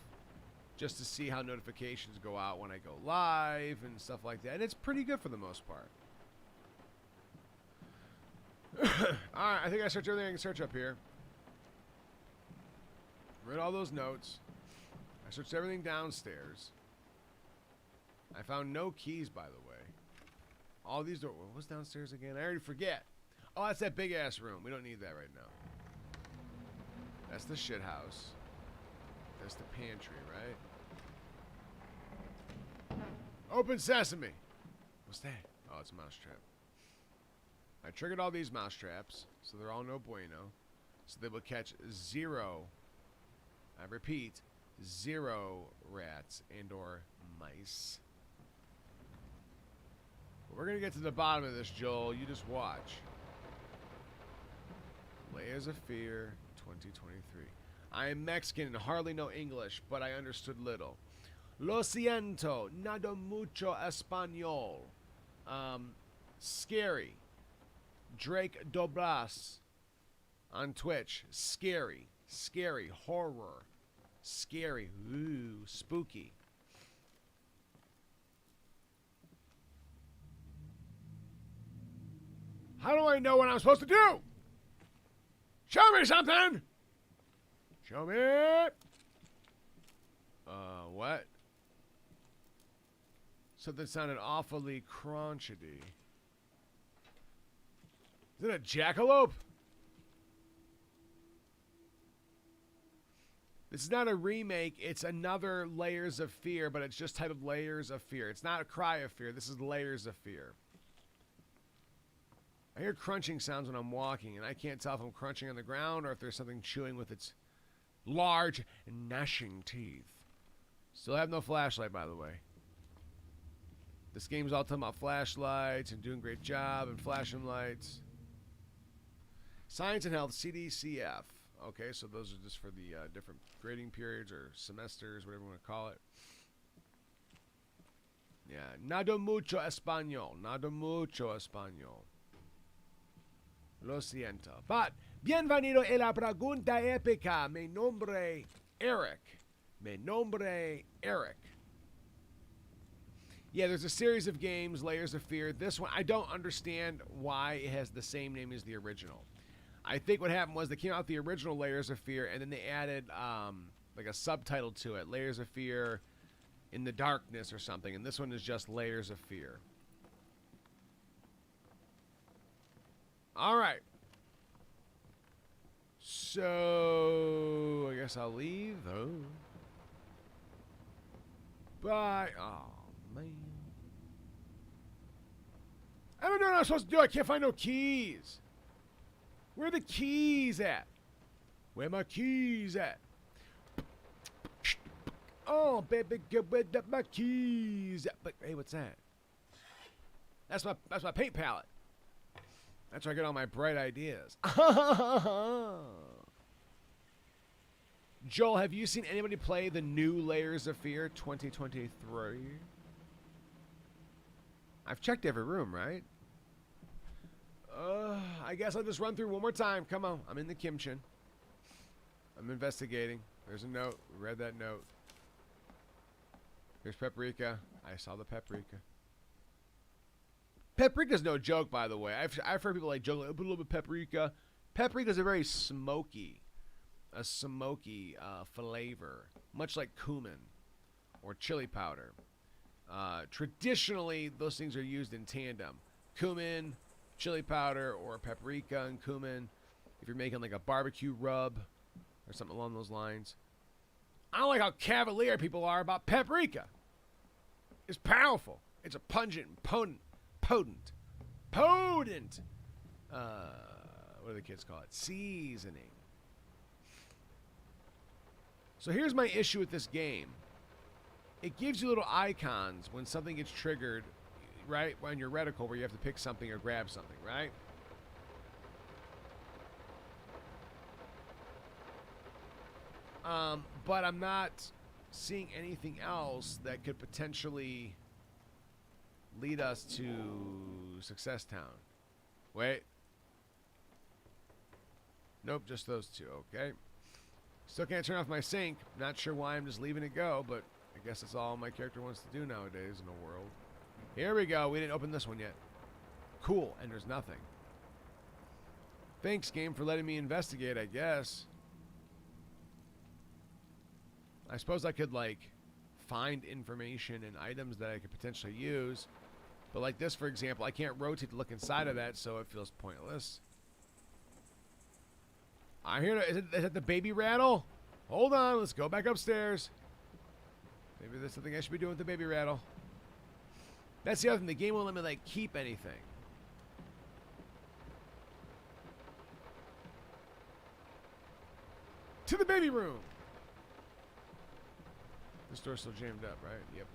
just to see how notifications go out when I go live and stuff like that. And it's pretty good for the most part. Alright, I think I searched everything I can search up here. Read all those notes. I searched everything downstairs. I found no keys, by the way. All these doors. What's downstairs again? I already forget. Oh, that's that big ass room. We don't need that right now. That's the shit house. That's the pantry, right? Open sesame. What's that? Oh, it's a mousetrap. I triggered all these mousetraps, so they're all no bueno. So they will catch 0. I repeat, 0 rats and or mice. But we're gonna get to the bottom of this, Joel. You just watch. Layers of Fear 2023. I am Mexican and hardly know English, but I understood little. Lo siento, nado mucho español. Scary. Drake Doblas on Twitch. Scary. Scary. Horror. Scary. Ooh, spooky. How do I know what I'm supposed to do? Show me something! Show me! What? Something sounded awfully crotchety. Is it a jackalope? This is not a remake. It's another Layers of Fear, but it's just titled Layers of Fear. It's not a Cry of Fear. This is Layers of Fear. I hear crunching sounds when I'm walking, and I can't tell if I'm crunching on the ground or if there's something chewing with its large and gnashing teeth. Still have no flashlight, by the way. This game's all talking about flashlights and doing a great job and flashing lights. Science and Health, CDCF. Okay, so those are just for the different grading periods or semesters, whatever you want to call it. Yeah, nado mucho español. Nado mucho español. Lo siento. But, bienvenido a la pregunta épica. Mi nombre Eric. Mi nombre Eric. Yeah, there's a series of games, Layers of Fear. This one, I don't understand why it has the same name as the original. I think what happened was they came out with the original Layers of Fear, and then they added like a subtitle to it, Layers of Fear in the Darkness or something, and this one is just Layers of Fear. All right. So, I guess I'll leave. Oh. Bye. Oh, man. I don't know what I'm supposed to do. I can't find no keys. Where are the keys at? Where my keys at? Oh, baby, get where my keys at? But hey, what's that? That's my paint palette. That's where I get all my bright ideas. Joel, have you seen anybody play the new Layers of Fear 2023? I've checked every room, right? I guess I'll just run through one more time. Come on. I'm in the kitchen. I'm investigating. There's a note. Read that note. Here's paprika. I saw the paprika. Paprika's no joke, by the way. I've heard people like joke, like, put a little bit of paprika. Paprika's a very smoky flavor, much like cumin or chili powder. Traditionally, those things are used in tandem. Cumin, chili powder, or paprika and cumin. If you're making like a barbecue rub or something along those lines. I don't like how cavalier people are about paprika. It's powerful. It's a pungent and potent. What do the kids call it? Seasoning. So here's my issue with this game. It gives you little icons when something gets triggered, right? On your reticle where you have to pick something or grab something, right? But I'm not seeing anything else that could potentially lead us to Success Town. Wait. Nope, just those two, okay. Still can't turn off my sink. Not sure why I'm just leaving it go, but I guess that's all my character wants to do nowadays in the world. Here we go. We didn't open this one yet. Cool, and there's nothing. Thanks, game, for letting me investigate, I guess. I suppose I could, like, find information and items that I could potentially use. But like this, for example, I can't rotate to look inside of that, so it feels pointless. I'm here to... Is it the baby rattle? Hold on, let's go back upstairs. Maybe there's something I should be doing with the baby rattle. That's the other thing. The game won't let me, like, keep anything. To the baby room! This door's still jammed up, right? Yep.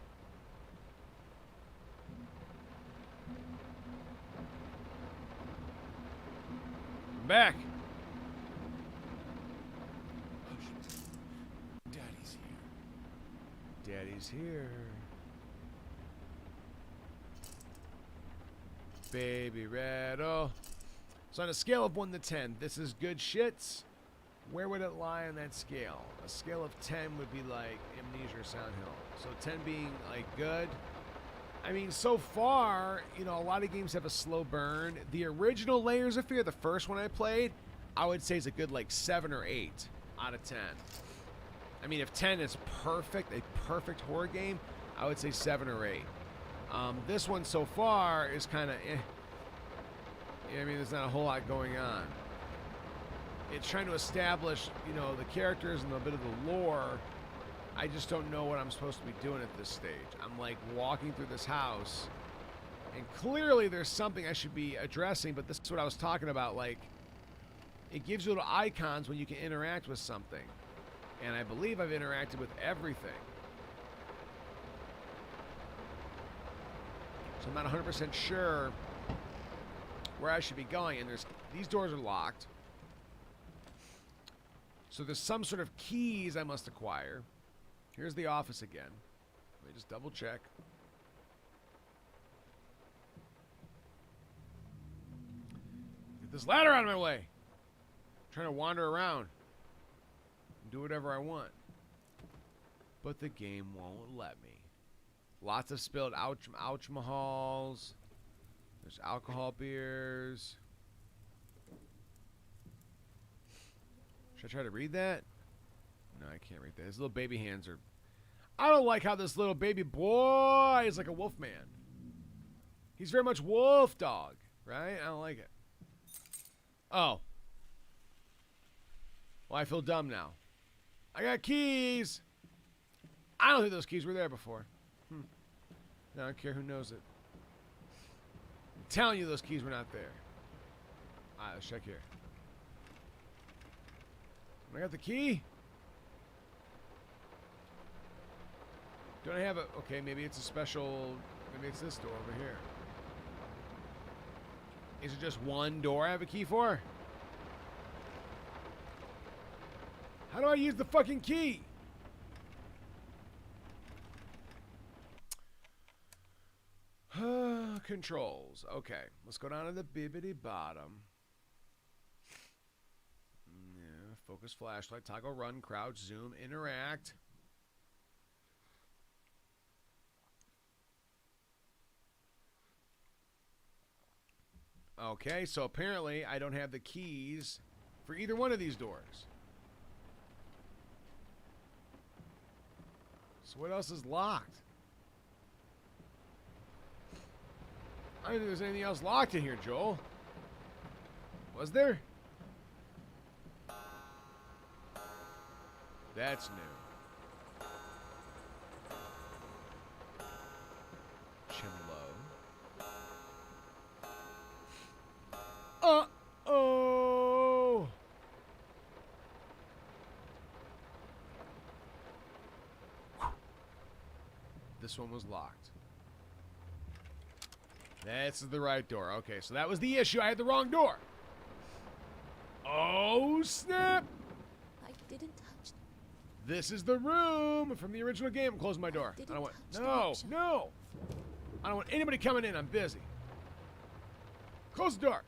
I'm back! Daddy's here. Daddy's here. Baby rattle. So on a scale of 1 to 10, this is good shits. Where would it lie on that scale? A scale of 10 would be like Amnesia or Sound Hill. So 10 being like good. I mean, so far, you know, a lot of games have a slow burn. The original Layers of Fear, the first one I played, I would say is a good like 7 or 8 out of 10. I mean, if 10 is perfect, a perfect horror game, I would say 7 or 8. This one so far is kind of eh. I mean, there's not a whole lot going on. It's trying to establish, you know, the characters and a bit of the lore. I just don't know what I'm supposed to be doing at this stage. I'm like walking through this house, and clearly there's something I should be addressing, but this is what I was talking about. Like, it gives you little icons when you can interact with something. And I believe I've interacted with everything. So I'm not 100% sure where I should be going. And these doors are locked. So there's some sort of keys I must acquire. Here's the office again. Let me just double check. Get this ladder out of my way. I'm trying to wander around and do whatever I want. But the game won't let me. Lots of spilled ouch mahals. There's alcohol beers. Should I try to read that? No, I can't read that. His little baby hands are... I don't like how this little baby boy is like a wolf man. He's very much wolf dog, right? I don't like it. Oh. Well, I feel dumb now. I got keys. I don't think those keys were there before. I don't care who knows it. I'm telling you those keys were not there. Alright, let's check here. I got the key. Don't I have a... Okay, maybe it's a special... Maybe it's this door over here. Is it just one door I have a key for? How do I use the fucking key? Controls. Okay, let's go down to the bibbity bottom. Yeah, focus flashlight, toggle run, crouch, zoom, interact. Okay, so apparently I don't have the keys for either one of these doors. So what else is locked? I don't think there's anything else locked in here, Joel. Was there? That's new. Chimlo. Uh-oh! This one was locked. That's the right door. Okay, so that was the issue. I had the wrong door. Oh, snap! I didn't touch. This is the room from the original game. Close my door. I don't want... No, no! I don't want anybody coming in. I'm busy. Close the door.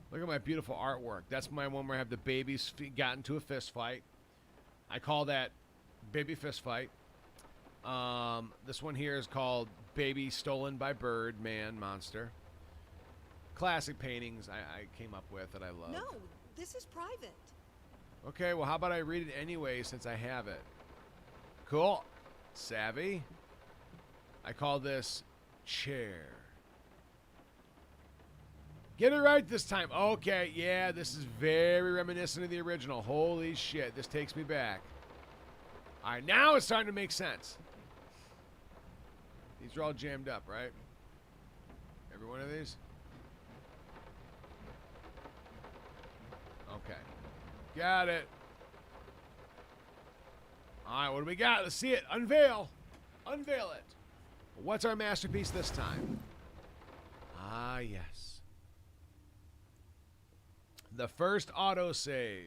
Look at my beautiful artwork. That's my one where I have the babies got into a fist fight. I call that baby fist fight. This one here is called Baby Stolen by Bird Man Monster. Classic paintings I came up with that I love. No, this is private. Okay, well, how about I read it anyway since I have it? Cool. Savvy. I call this chair. Get it right this time. Okay, yeah, this is very reminiscent of the original. Holy shit, this takes me back. All right, now it's starting to make sense. These are all jammed up, right? Every one of these? Okay. Got it. All right, what do we got? Let's see it. Unveil. Unveil it. What's our masterpiece this time? Ah, yes. The first autosave.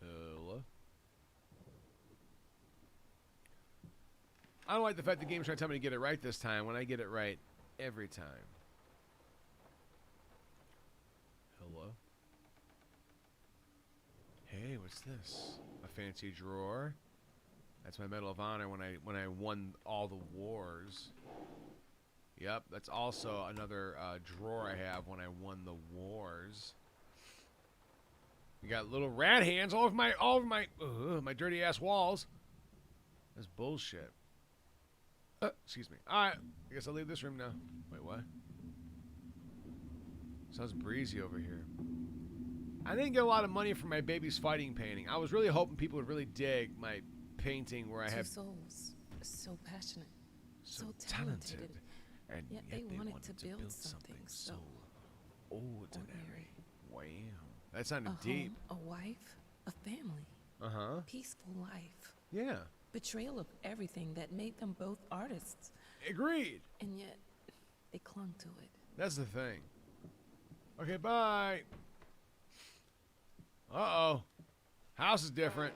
Hello? I don't like the fact the game's trying to tell me to get it right this time when I get it right every time. Hello? Hey, what's this? A fancy drawer? That's my Medal of Honor when I won all the wars. Yep, that's also another drawer I have when I won the wars. You got little rat hands all over my dirty ass walls. That's bullshit. Excuse me. All right, I guess I'll leave this room now. Wait, what? Sounds breezy over here. I didn't get a lot of money for my baby's fighting painting. I was really hoping people would really dig my painting where I have souls, so passionate, so talented, and yet they wanted to build something so ordinary. Wow, that sounded A deep. home, a wife, a family. Peaceful life. Yeah. Betrayal of everything that made them both artists. Agreed. And yet, they clung to it. That's the thing. Okay, bye. Uh-oh. House is different.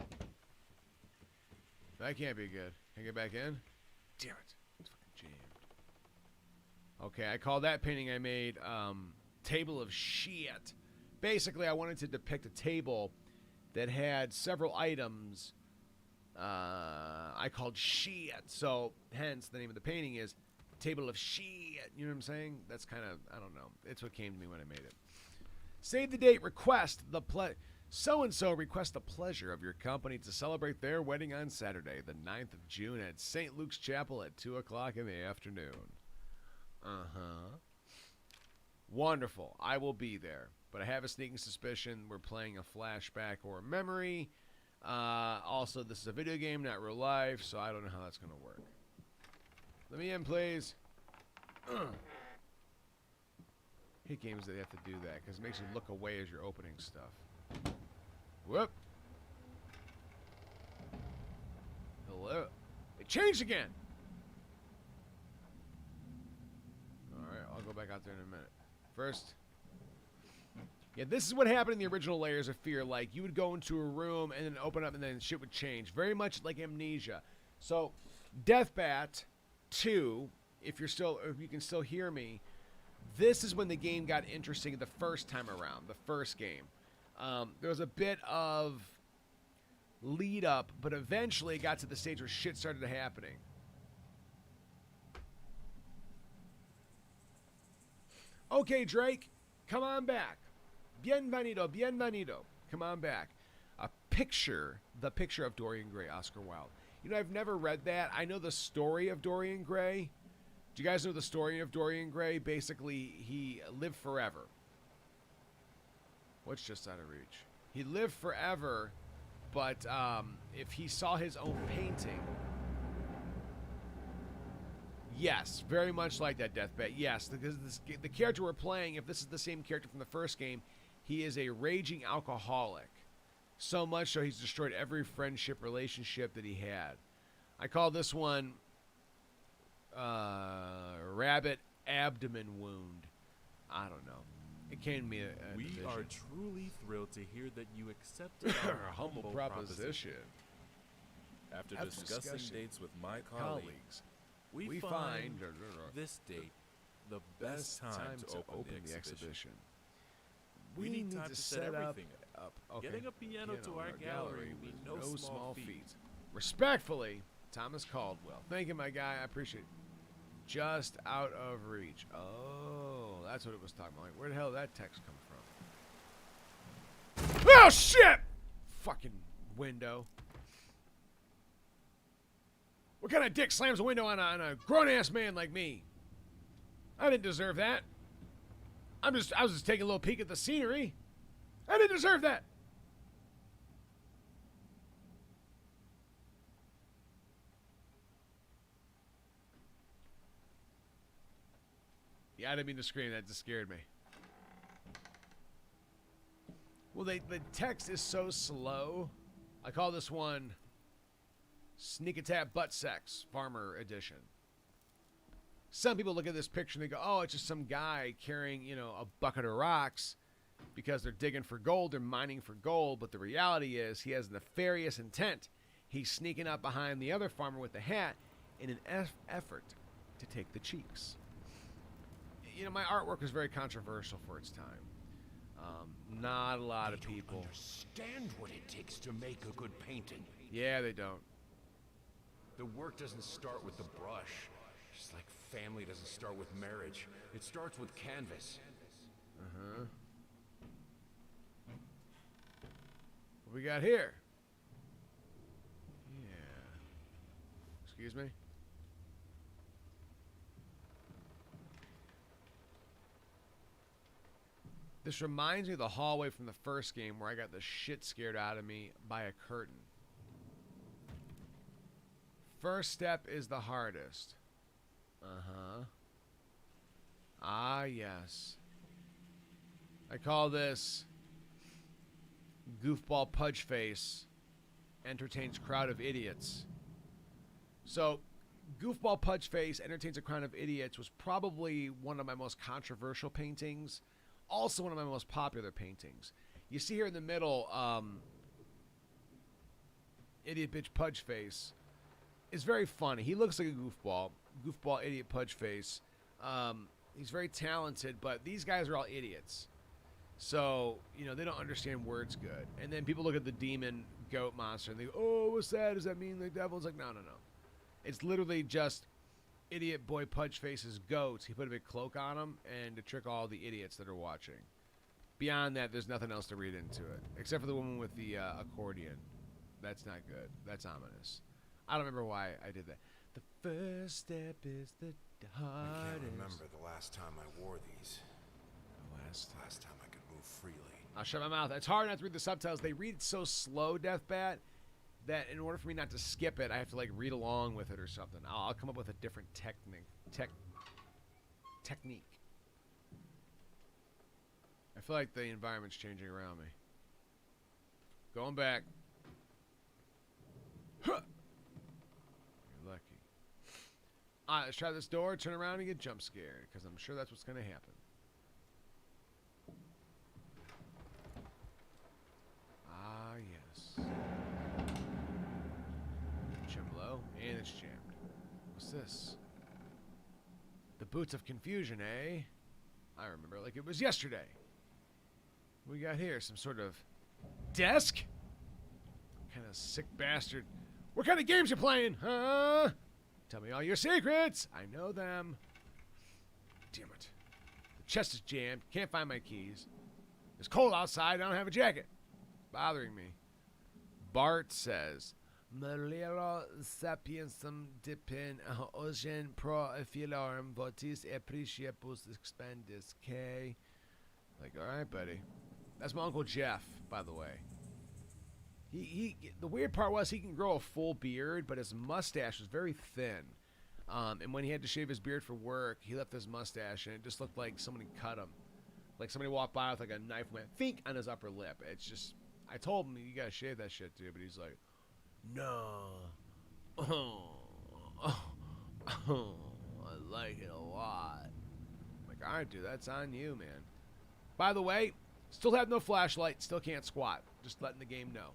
That can't be good. Can I get back in? Damn it. It's fucking jammed. Okay, I call that painting I made, Table of Shit. Basically, I wanted to depict a table that had several items I called shit. So, hence, the name of the painting is Table of Shit. You know what I'm saying? That's kind of, I don't know. It's what came to me when I made it. Save the date. Request the so-and-so request the pleasure of your company to celebrate their wedding on Saturday, the 9th of June at St. Luke's Chapel at 2 o'clock in the afternoon. Wonderful. I will be there. But I have a sneaking suspicion we're playing a flashback or a memory. Also, this is a video game, not real life, so I don't know how that's going to work. Let me in, please. Hate games that have to do that, because it makes you look away as you're opening stuff. Whoop. Hello. It changed again. Alright, I'll go back out there in a minute. First... yeah, this is what happened in the original Layers of Fear. Like, you would go into a room and then open up and then shit would change. Very much like Amnesia. So, Deathbat 2, if you can still hear me, this is when the game got interesting the first time around, the first game. There was a bit of lead up, but eventually it got to the stage where shit started happening. Okay, Drake, come on back. Bienvenido, bienvenido. Come on back. The picture of Dorian Gray, Oscar Wilde. You know, I've never read that. I know the story of Dorian Gray. Do you guys know the story of Dorian Gray? Basically, he lived forever. What's just out of reach? He lived forever, but if he saw his own painting... yes, very much like that, Deathbat. Yes, because the character we're playing, if this is the same character from the first game, he is a raging alcoholic. So much so he's destroyed every friendship relationship that he had. I call this one Rabbit Abdomen Wound. I don't know. It came to me a We division. are truly thrilled to hear that you accepted our humble proposition. After discussing dates with my colleagues, we find this date the best time to open the exhibition. We need time to set everything up. Okay. Getting a piano to our gallery will be no small feat. Respectfully, Thomas Caldwell. Thank you, my guy. I appreciate it. Just out of reach. Oh, that's what it was talking about. Like, where the hell did that text come Oh, shit! Fucking window. What kind of dick slams a window on a grown-ass man like me? I didn't deserve that. I was just taking a little peek at the scenery. I didn't deserve that. Yeah, I didn't mean to scream. That just scared me. Well, the text is so slow. I call this one Sneak-a-Tap Butt Sex Farmer Edition. Some people look at this picture and they go, oh, it's just some guy carrying, a bucket of rocks because they're digging for gold, they're mining for gold. But the reality is he has nefarious intent. He's sneaking up behind the other farmer with the hat in an effort to take the cheeks. My artwork was very controversial for its time. Not a lot of people understand what it takes to make a good painting. Yeah, they don't. The work doesn't start with the brush. Just like family doesn't start with marriage. It starts with canvas. Uh-huh. What we got here? Yeah. Excuse me? This reminds me of the hallway from the first game where I got the shit scared out of me by a curtain. First step is the hardest. Uh-huh. Ah, yes. I call this goofball pudge face entertains crowd of idiots. So, goofball pudge face entertains a crowd of idiots was probably one of my most controversial paintings. Also one of my most popular paintings. You see here in the middle, idiot bitch pudge face is very funny. He looks like a goofball. Goofball idiot pudge face. He's very talented, but these guys are all idiots. So, they don't understand words good. And then people look at the demon goat monster and they go, oh, what's that? Does that mean the devil's like, no. It's literally just idiot boy pudge face's goats. He put a big cloak on them and to trick all the idiots that are watching. Beyond that, there's nothing else to read into it. Except for the woman with the accordion. That's not good. That's ominous. I don't remember why I did that. The first step is the hardest. I can't remember the last time I wore these. The last time I could move freely. I'll shut my mouth. It's hard not to read the subtitles. They read so slow, Deathbat, that in order for me not to skip it, I have to read along with it or something. I'll come up with a different technique. I feel like the environment's changing around me. Going back. Huh. You're lucky. Alright, let's try this door, turn around and get jump scared, because I'm sure that's what's going to happen. Ah, yes. Jam low, and it's jammed. What's this? The boots of confusion, eh? I remember like it was yesterday. What we got here? Some sort of desk? Kind of sick bastard. What kind of games you playing, huh? Tell me all your secrets. I know them. Damn it. The chest is jammed. Can't find my keys. It's cold outside. I don't have a jacket. Bothering me. Bart says, Merlero sapiensum dipin ocean pro filarm votis appreciabus expandis K. Like, alright, buddy. That's my Uncle Jeff, by the way. The weird part was he can grow a full beard, but his mustache was very thin. And when he had to shave his beard for work, he left his mustache, and it just looked like somebody cut him. Like somebody walked by with a knife and went, fink, on his upper lip. It's just, I told him, you gotta shave that shit, dude. But he's like, no. I like it a lot. I'm like, alright, dude, that's on you, man. By the way, still have no flashlight, still can't squat. Just letting the game know.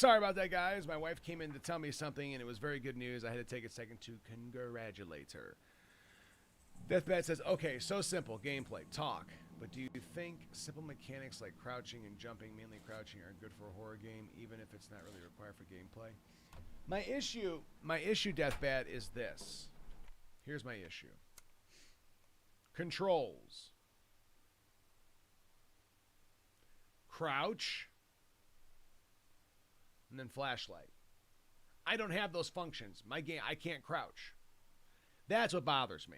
Sorry about that, guys. My wife came in to tell me something, and it was very good news. I had to take a second to congratulate her. Deathbat says, okay, so simple. Gameplay. Talk. But do you think simple mechanics like crouching and jumping, mainly crouching, are good for a horror game, even if it's not really required for gameplay? My issue, Deathbat, is this. Here's my issue. Controls. Crouch. And then flashlight. I don't have those functions. My game, I can't crouch. That's what bothers me.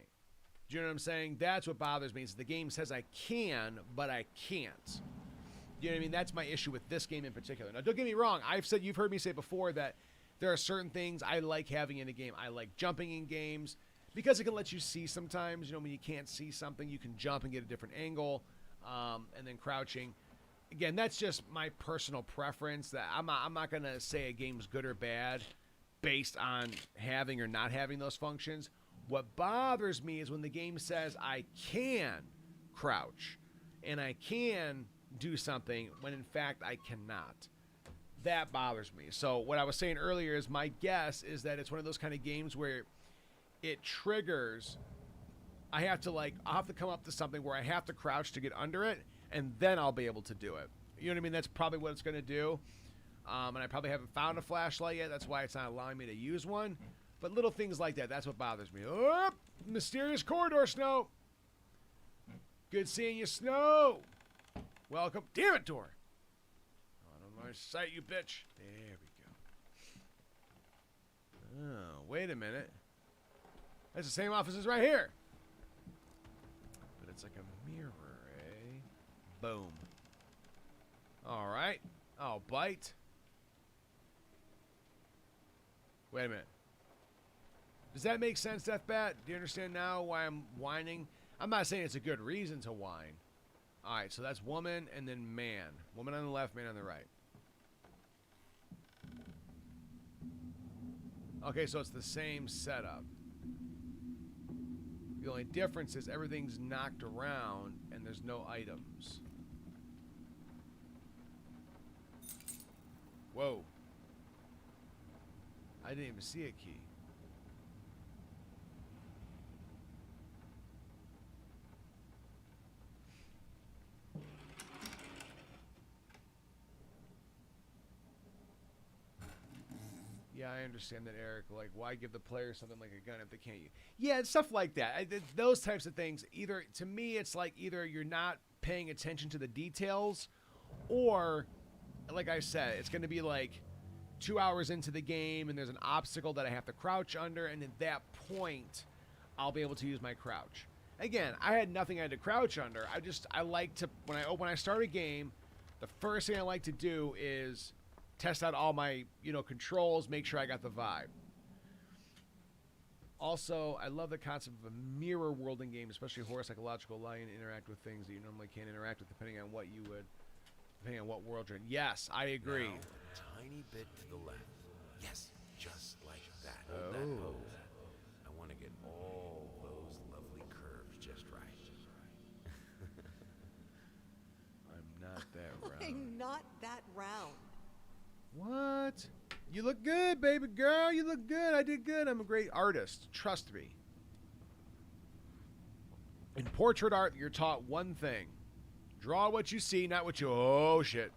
Do you know what I'm saying? That's what bothers me. Is the game says I can, but I can't. Do you know what I mean? That's my issue with this game in particular. Now, don't get me wrong. You've heard me say before that there are certain things I like having in a game. I like jumping in games because it can let you see sometimes. You know, when you can't see something, you can jump and get a different angle, and then crouching. Again, that's just my personal preference. That I'm not going to say a game's good or bad based on having or not having those functions. What bothers me is when the game says I can crouch and I can do something when in fact I cannot. That bothers me. So what I was saying earlier is my guess is that it's one of those kind of games where it triggers. I'll have to come up to something where I have to crouch to get under it, and then I'll be able to do it. You know what I mean? That's probably what it's going to do. And I probably haven't found a flashlight yet. That's why it's not allowing me to use one. But little things like that, that's what bothers me. Oh, mysterious corridor, Snow. Good seeing you, Snow. Welcome. Damn it, door. Out of my sight, you bitch. There we go. Oh, wait a minute. That's the same office as right here. But it's like a mirror, eh? Boom. All right. Oh, bite. Wait a minute. Does that make sense, Deathbat? Do you understand now why I'm whining? I'm not saying it's a good reason to whine. All right, so that's woman and then man. Woman on the left, man on the right. Okay, so it's the same setup. The only difference is everything's knocked around and there's no items. Whoa. I didn't even see a key. Yeah, I understand that, Eric. Like, why give the player something like a gun if they can't use? Yeah, it's stuff like that. Those types of things. Either, to me, it's like either you're not paying attention to the details, or, like I said, it's going to be like 2 hours into the game and there's an obstacle that I have to crouch under, and at that point, I'll be able to use my crouch. Again, I had nothing I had to crouch under. I like to, when I start a game, the first thing I like to do is test out all my, controls, make sure I got the vibe. Also, I love the concept of a mirror world in games, especially horror, psychological, allow you to interact with things that you normally can't interact with depending on what world you're in. Yes, I agree. Now, a tiny bit to the left. Yes, just like that. Hold that pose. I want to get all those lovely curves just right. I'm not that round. I'm not that round. What? You look good, baby girl. You look good. I did good. I'm a great artist. Trust me. In portrait art, you're taught one thing. Draw what you see, not what you... Oh, shit.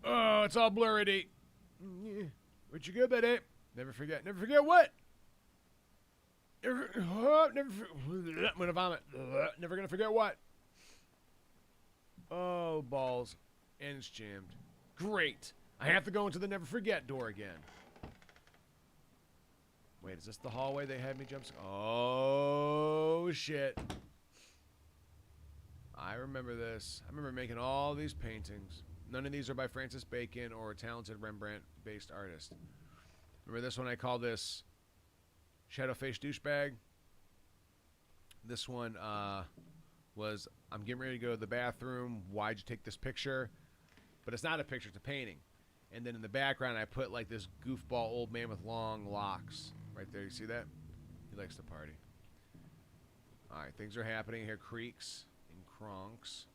Oh, it's all blurry. What you good, buddy? Never forget. Never forget what? I'm going to vomit. Never going to forget what? Oh, balls. And it's jammed. Great. I have to go into the never forget door again. Wait, is this the hallway they had me jump? Oh, shit. I remember this. I remember making all these paintings. None of these are by Francis Bacon or a talented Rembrandt-based artist. Remember this one? I call this Shadowface Douchebag. This one was, I'm getting ready to go to the bathroom. Why'd you take this picture? But it's not a picture, it's a painting. And then in the background, I put like this goofball old man with long locks. Right there, you see that? He likes to party. All right, things are happening here. Creaks and cronks.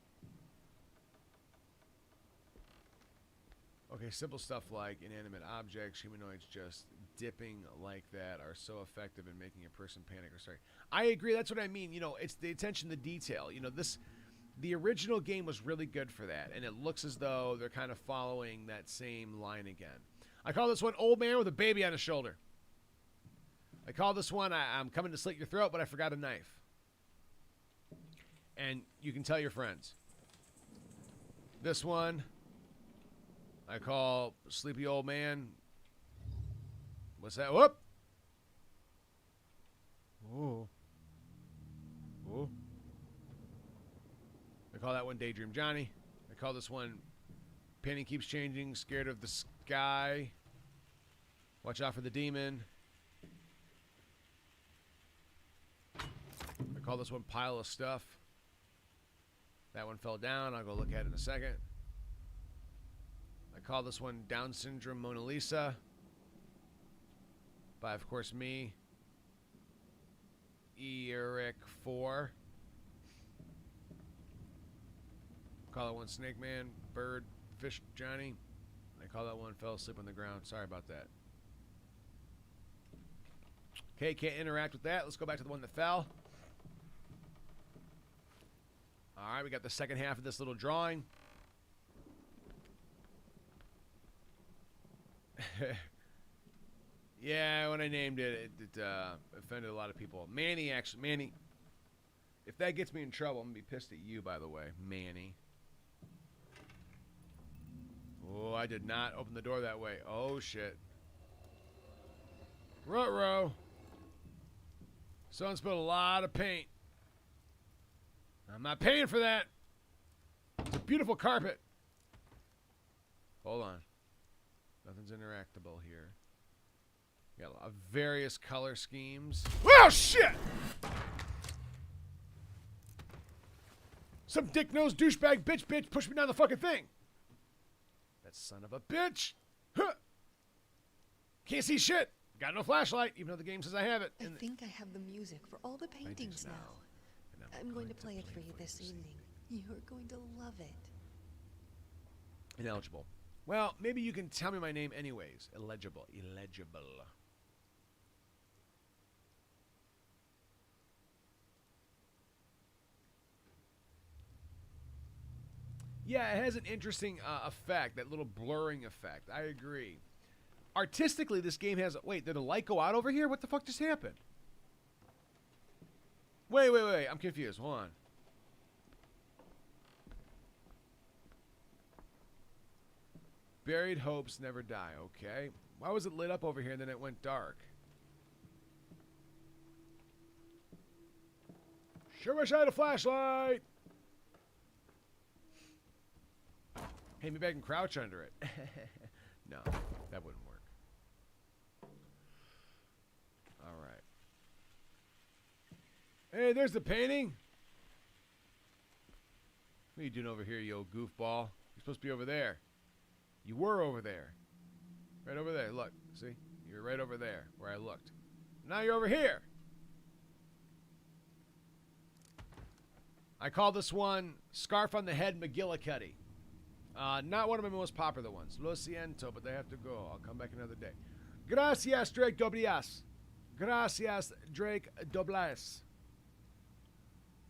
Okay, simple stuff like inanimate objects, humanoids just dipping like that are so effective in making a person panic or start. I agree. That's what I mean. You know, it's the attention to detail. You know, the original game was really good for that, and it looks as though they're kind of following that same line again. I call this one Old Man with a Baby on his Shoulder. I call this one I'm coming to slit your throat, but I forgot a knife. And you can tell your friends. This one I call Sleepy Old Man. What's that? Whoop! Oh. Oh. I call that one Daydream Johnny. I call this one Penny Keeps Changing, Scared of the Sky. Watch out for the demon. I call this one Pile of Stuff. That one fell down. I'll go look at it in a second. I call this one Down Syndrome Mona Lisa. By, of course, me. Eric 4. Call that one Snake Man, Bird, Fish Johnny. I call that one Fell Asleep on the Ground. Sorry about that. Okay, can't interact with that. Let's go back to the one that fell. All right, we got the second half of this little drawing. Yeah, when I named it, it offended a lot of people. Manny, actually, Manny. If that gets me in trouble, I'm going to be pissed at you, by the way, Manny. Oh, I did not open the door that way. Oh, shit. Ruh-roh. Someone spilled a lot of paint. I'm not paying for that. It's a beautiful carpet. Hold on. Nothing's interactable here. Got a lot of various color schemes. Oh, shit! Some dick-nosed douchebag bitch pushed me down the fucking thing. That son of a bitch. Huh. Can't see shit. Got no flashlight, even though the game says I have it. I think I have the music for all the paintings now. I'm going to play it for you this evening. You're going to love it. Ineligible. Well, maybe you can tell me my name anyways. Illegible. Illegible. Yeah, it has an interesting effect, that little blurring effect. I agree. Artistically, this game has... Wait, did the light go out over here? What the fuck just happened? Wait. I'm confused. Hold on. Buried hopes never die. Okay. Why was it lit up over here and then it went dark? Sure wish I had a flashlight. Hey, maybe I can crouch under it. No, that wouldn't work. All right. Hey, there's the painting. What are you doing over here, you old goofball? You're supposed to be over there. You were over there. Right over there. Look. See? You're right over there where I looked. Now you're over here. I call this one Scarf on the Head McGillicuddy. Not one of my most popular ones. Lo siento, but they have to go. I'll come back another day. Gracias, Drake Doblias. Gracias, Drake Doblias.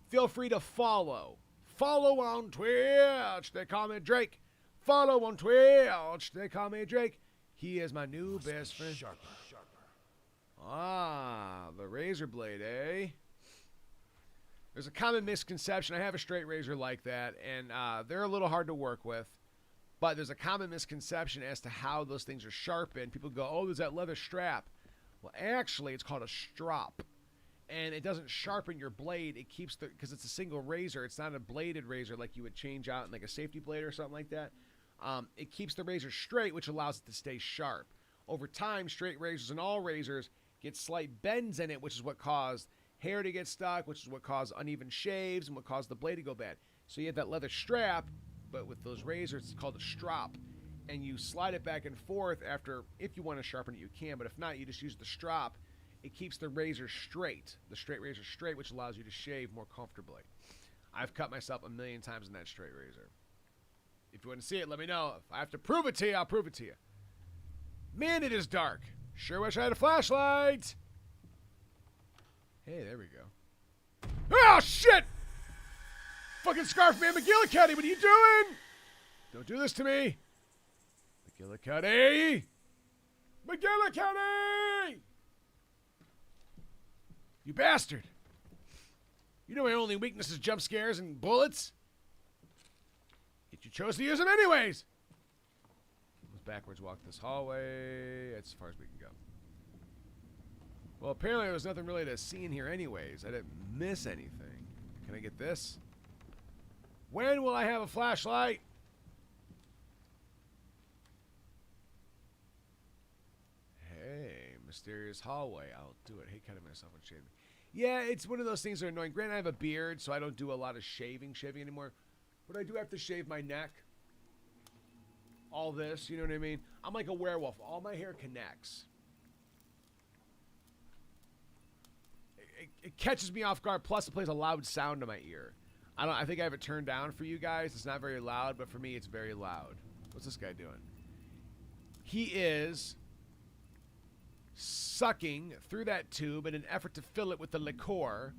Feel free to follow. Follow on Twitch. They call me Drake. Follow on Twitch. They call me Drake. He is my new best friend. Sharper. Ah, the razor blade, eh? There's a common misconception. I have a straight razor like that, and they're a little hard to work with. But there's a common misconception as to how those things are sharpened. People go, oh, there's that leather strap. Well, actually, it's called a strop. And it doesn't sharpen your blade. It keeps the, because it's a single razor. It's not a bladed razor like you would change out in like a safety blade or something like that. It keeps the razor straight, which allows it to stay sharp. Over time, straight razors and all razors get slight bends in it, which is what caused hair to get stuck, which is what caused uneven shaves and what caused the blade to go bad. So you have that leather strap, but with those razors, it's called a strop. And you slide it back and forth after, if you want to sharpen it, you can. But if not, you just use the strop. It keeps the razor straight, the straight razor straight, which allows you to shave more comfortably. I've cut myself a million times in that straight razor. If you want to see it, let me know. If I have to prove it to you, I'll prove it to you. Man, it is dark. Sure wish I had a flashlight. Hey, there we go. Oh, shit! Fucking Scarf Man McGillicuddy, what are you doing? Don't do this to me. McGillicuddy! McGillicuddy! You bastard! You know my only weakness is jump scares and bullets. Yet you chose to use them anyways. Let's backwards walk this hallway. That's as far as we can go. Well, apparently there was nothing really to see in here anyways. I didn't miss anything. Can I get this? When will I have a flashlight? Hey, mysterious hallway. I'll do it. Hate cutting myself and shaving. Yeah, it's one of those things that are annoying. Granted, I have a beard, so I don't do a lot of shaving anymore. But I do have to shave my neck. All this, you know what I mean? I'm like a werewolf. All my hair connects. It catches me off guard. Plus, it plays a loud sound in my ear. I think I have it turned down for you guys. It's not very loud, but for me, it's very loud. What's this guy doing? He is sucking through that tube in an effort to fill it with the liqueur,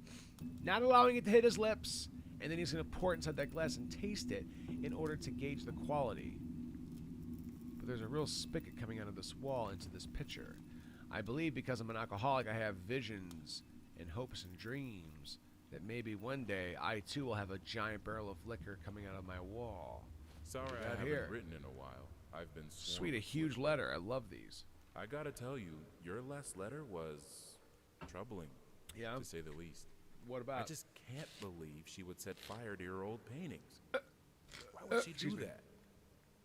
not allowing it to hit his lips, and then he's going to pour it inside that glass and taste it in order to gauge the quality. But there's a real spigot coming out of this wall into this pitcher. I believe because I'm an alcoholic, I have visions and hopes and dreams that maybe one day I too will have a giant barrel of liquor coming out of my wall. Sorry I haven't written in a while. I've been sweet, a huge letter. I love these. I gotta tell you, your last letter was troubling, to say the least. What about? I just can't believe she would set fire to your old paintings. Why would she do that?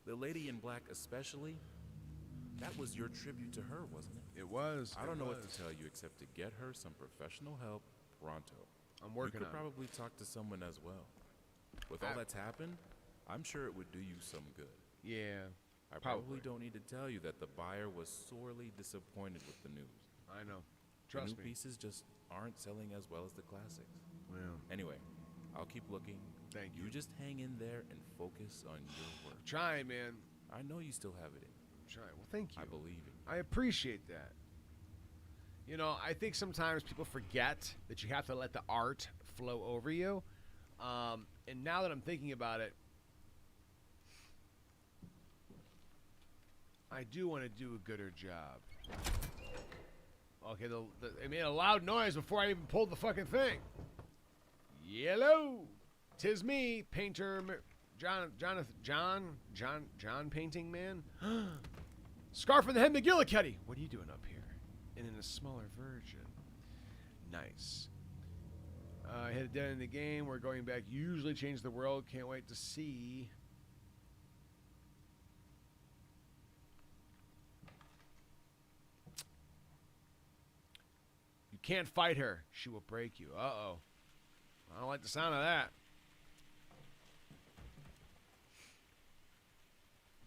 The lady in black especially? That was your tribute to her, wasn't it? It was. I don't know what to tell you except to get her some professional help pronto. I'm working on it. You could probably talk to someone as well. With all that's happened, I'm sure it would do you some good. Yeah. I probably don't need to tell you that the buyer was sorely disappointed with the news. I know. Trust the new me. pieces just aren't selling as well as the classics. Well. Anyway, I'll keep looking. Thank you. You just hang in there and focus on your work. I'm trying, man. I know you still have it in you. I'm trying. Well, thank you. I believe in you. I appreciate that. You know, I think sometimes people forget that you have to let the art flow over you. And now that I'm thinking about it, I do want to do a gooder job. Okay, it made a loud noise before I even pulled the fucking thing. Yellow. 'Tis me, painter John painting man. Scarf in the head McGillicuddy. What are you doing up here? And in a smaller version. Nice. I hit a dead end in the game. We're going back. Usually change the world. Can't wait to see. You can't fight her. She will break you. Uh-oh. I don't like the sound of that.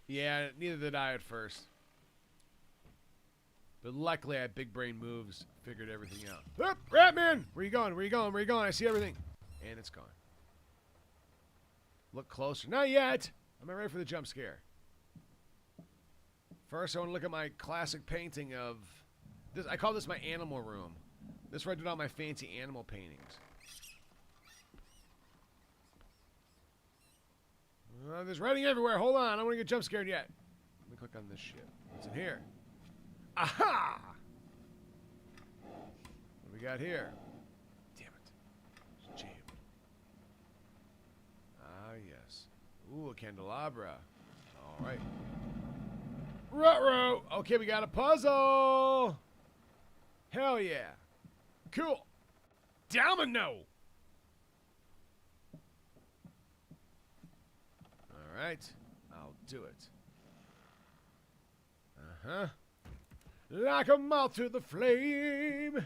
Yeah, neither did I at first. But luckily I had big brain moves. Figured everything out. Oop, Ratman! Where you going? Where you going? Where you going? I see everything. And it's gone. Look closer. Not yet. I'm not ready for the jump scare. First, I want to look at my classic painting of... this. I call this my animal room. This is where I did all my fancy animal paintings. There's writing everywhere. Hold on. I don't want to get jump scared yet. Let me click on this shit. What's in here? Aha! What do we got here? Damn it. It's jammed. Ah, yes. Ooh, a candelabra. All right. Ruh-roh! Okay, we got a puzzle! Hell yeah. Cool. Domino! All right. I'll do it. Uh-huh. Like a moth to the flame.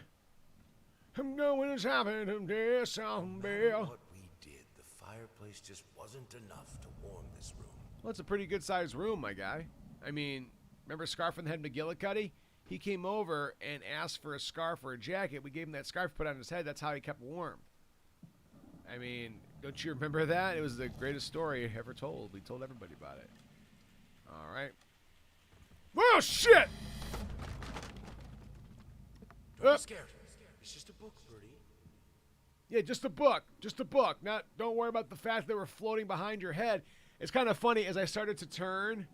I'm going to happen today, some bell. What we did, the fireplace just wasn't enough to warm this room. Well, it's a pretty good-sized room, my guy. I mean, remember Scarf and the Head McGillicuddy? He came over and asked for a scarf or a jacket. We gave him that scarf, put on his head. That's how he kept warm. I mean, Don't you remember that? It was the greatest story ever told. We told everybody about it. All right. Oh, shit! Don't be scared. It's just a book, Birdie. Yeah, just a book. Just a book. Don't worry about the fact that we're floating behind your head. It's kind of funny. As I started to turn,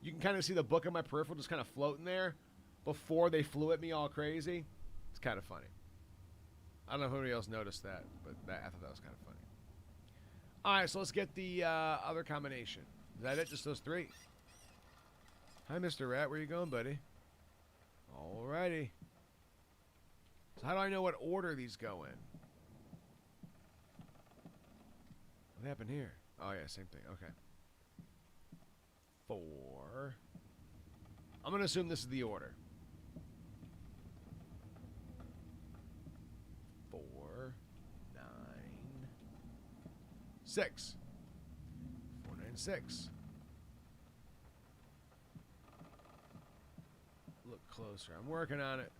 you can kind of see the book in my peripheral just kind of floating there before they flew at me all crazy. It's kind of funny. I don't know if anybody else noticed that, but I thought that was kind of funny. All right, so let's get the other combination. Is that it? Just those three? Hi, Mr. Rat. Where you going, buddy? All righty. So how do I know what order these go in? What happened here? Oh, yeah, same thing. Okay. 4. I'm going to assume this is the order. 4, 9, 6. 4, 9, 6. Look closer. I'm working on it.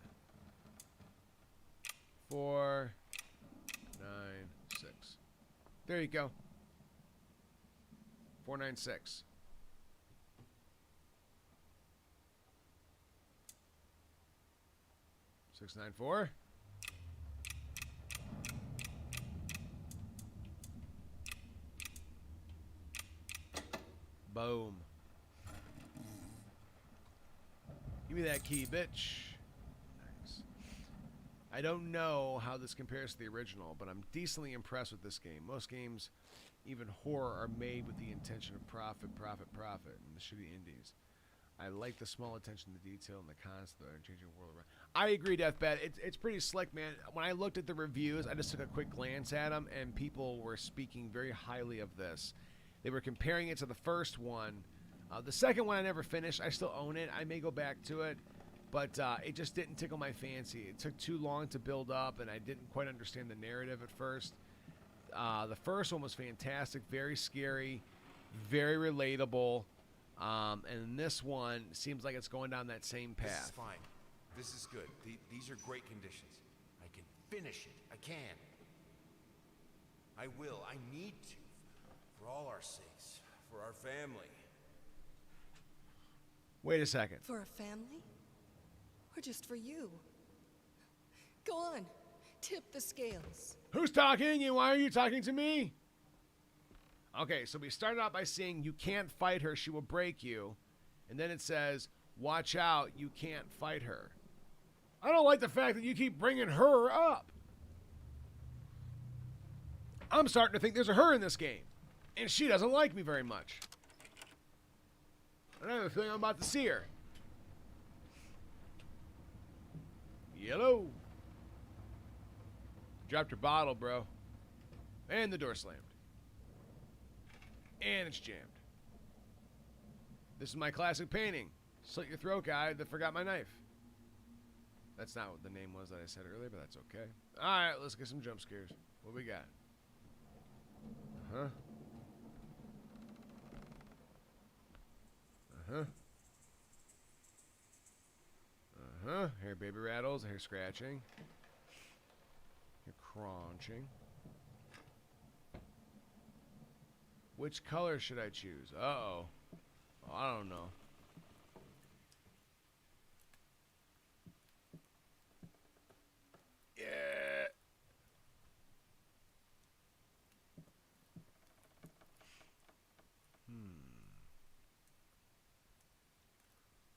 4, 9, 6. There you go. 4, 9, 6. Six, 9, 4. Boom. Give me that key, bitch. Nice. I don't know how this compares to the original, but I'm decently impressed with this game. Most games, even horror, are made with the intention of profit in the shitty indies. I like the small attention to detail and the concept of the changing world around. I agree, Deathbat. It's pretty slick, man. When I looked at the reviews, I just took a quick glance at them, and people were speaking very highly of this. They were comparing it to the first one. The second one I never finished. I still own it. I may go back to it, but it just didn't tickle my fancy. It took too long to build up, and I didn't quite understand the narrative at first. The first one was fantastic, very scary, very relatable. And this one seems like it's going down that same path. This is fine. This is good. These are great conditions. I can finish it. I can. I will. I need to. For all our sakes. For our family. Wait a second. For a family? Or just for you? Go on. Tip the scales. Who's talking and why are you talking to me? Okay, so we started out by saying you can't fight her, she will break you. And then it says, watch out, you can't fight her. I don't like the fact that you keep bringing her up. I'm starting to think there's a her in this game. And she doesn't like me very much. And I have a feeling I'm about to see her. Yellow. Dropped your bottle, bro. And the door slammed. And it's jammed. This is my classic painting. Slit your throat guy that forgot my knife. That's not what the name was that I said earlier, but that's okay. Alright, let's get some jump scares. What we got? Uh-huh. Uh-huh. Uh-huh. Hair baby rattles, hair scratching. Hair crunching. Which color should I choose? Uh-oh. Oh, I don't know. Yeah.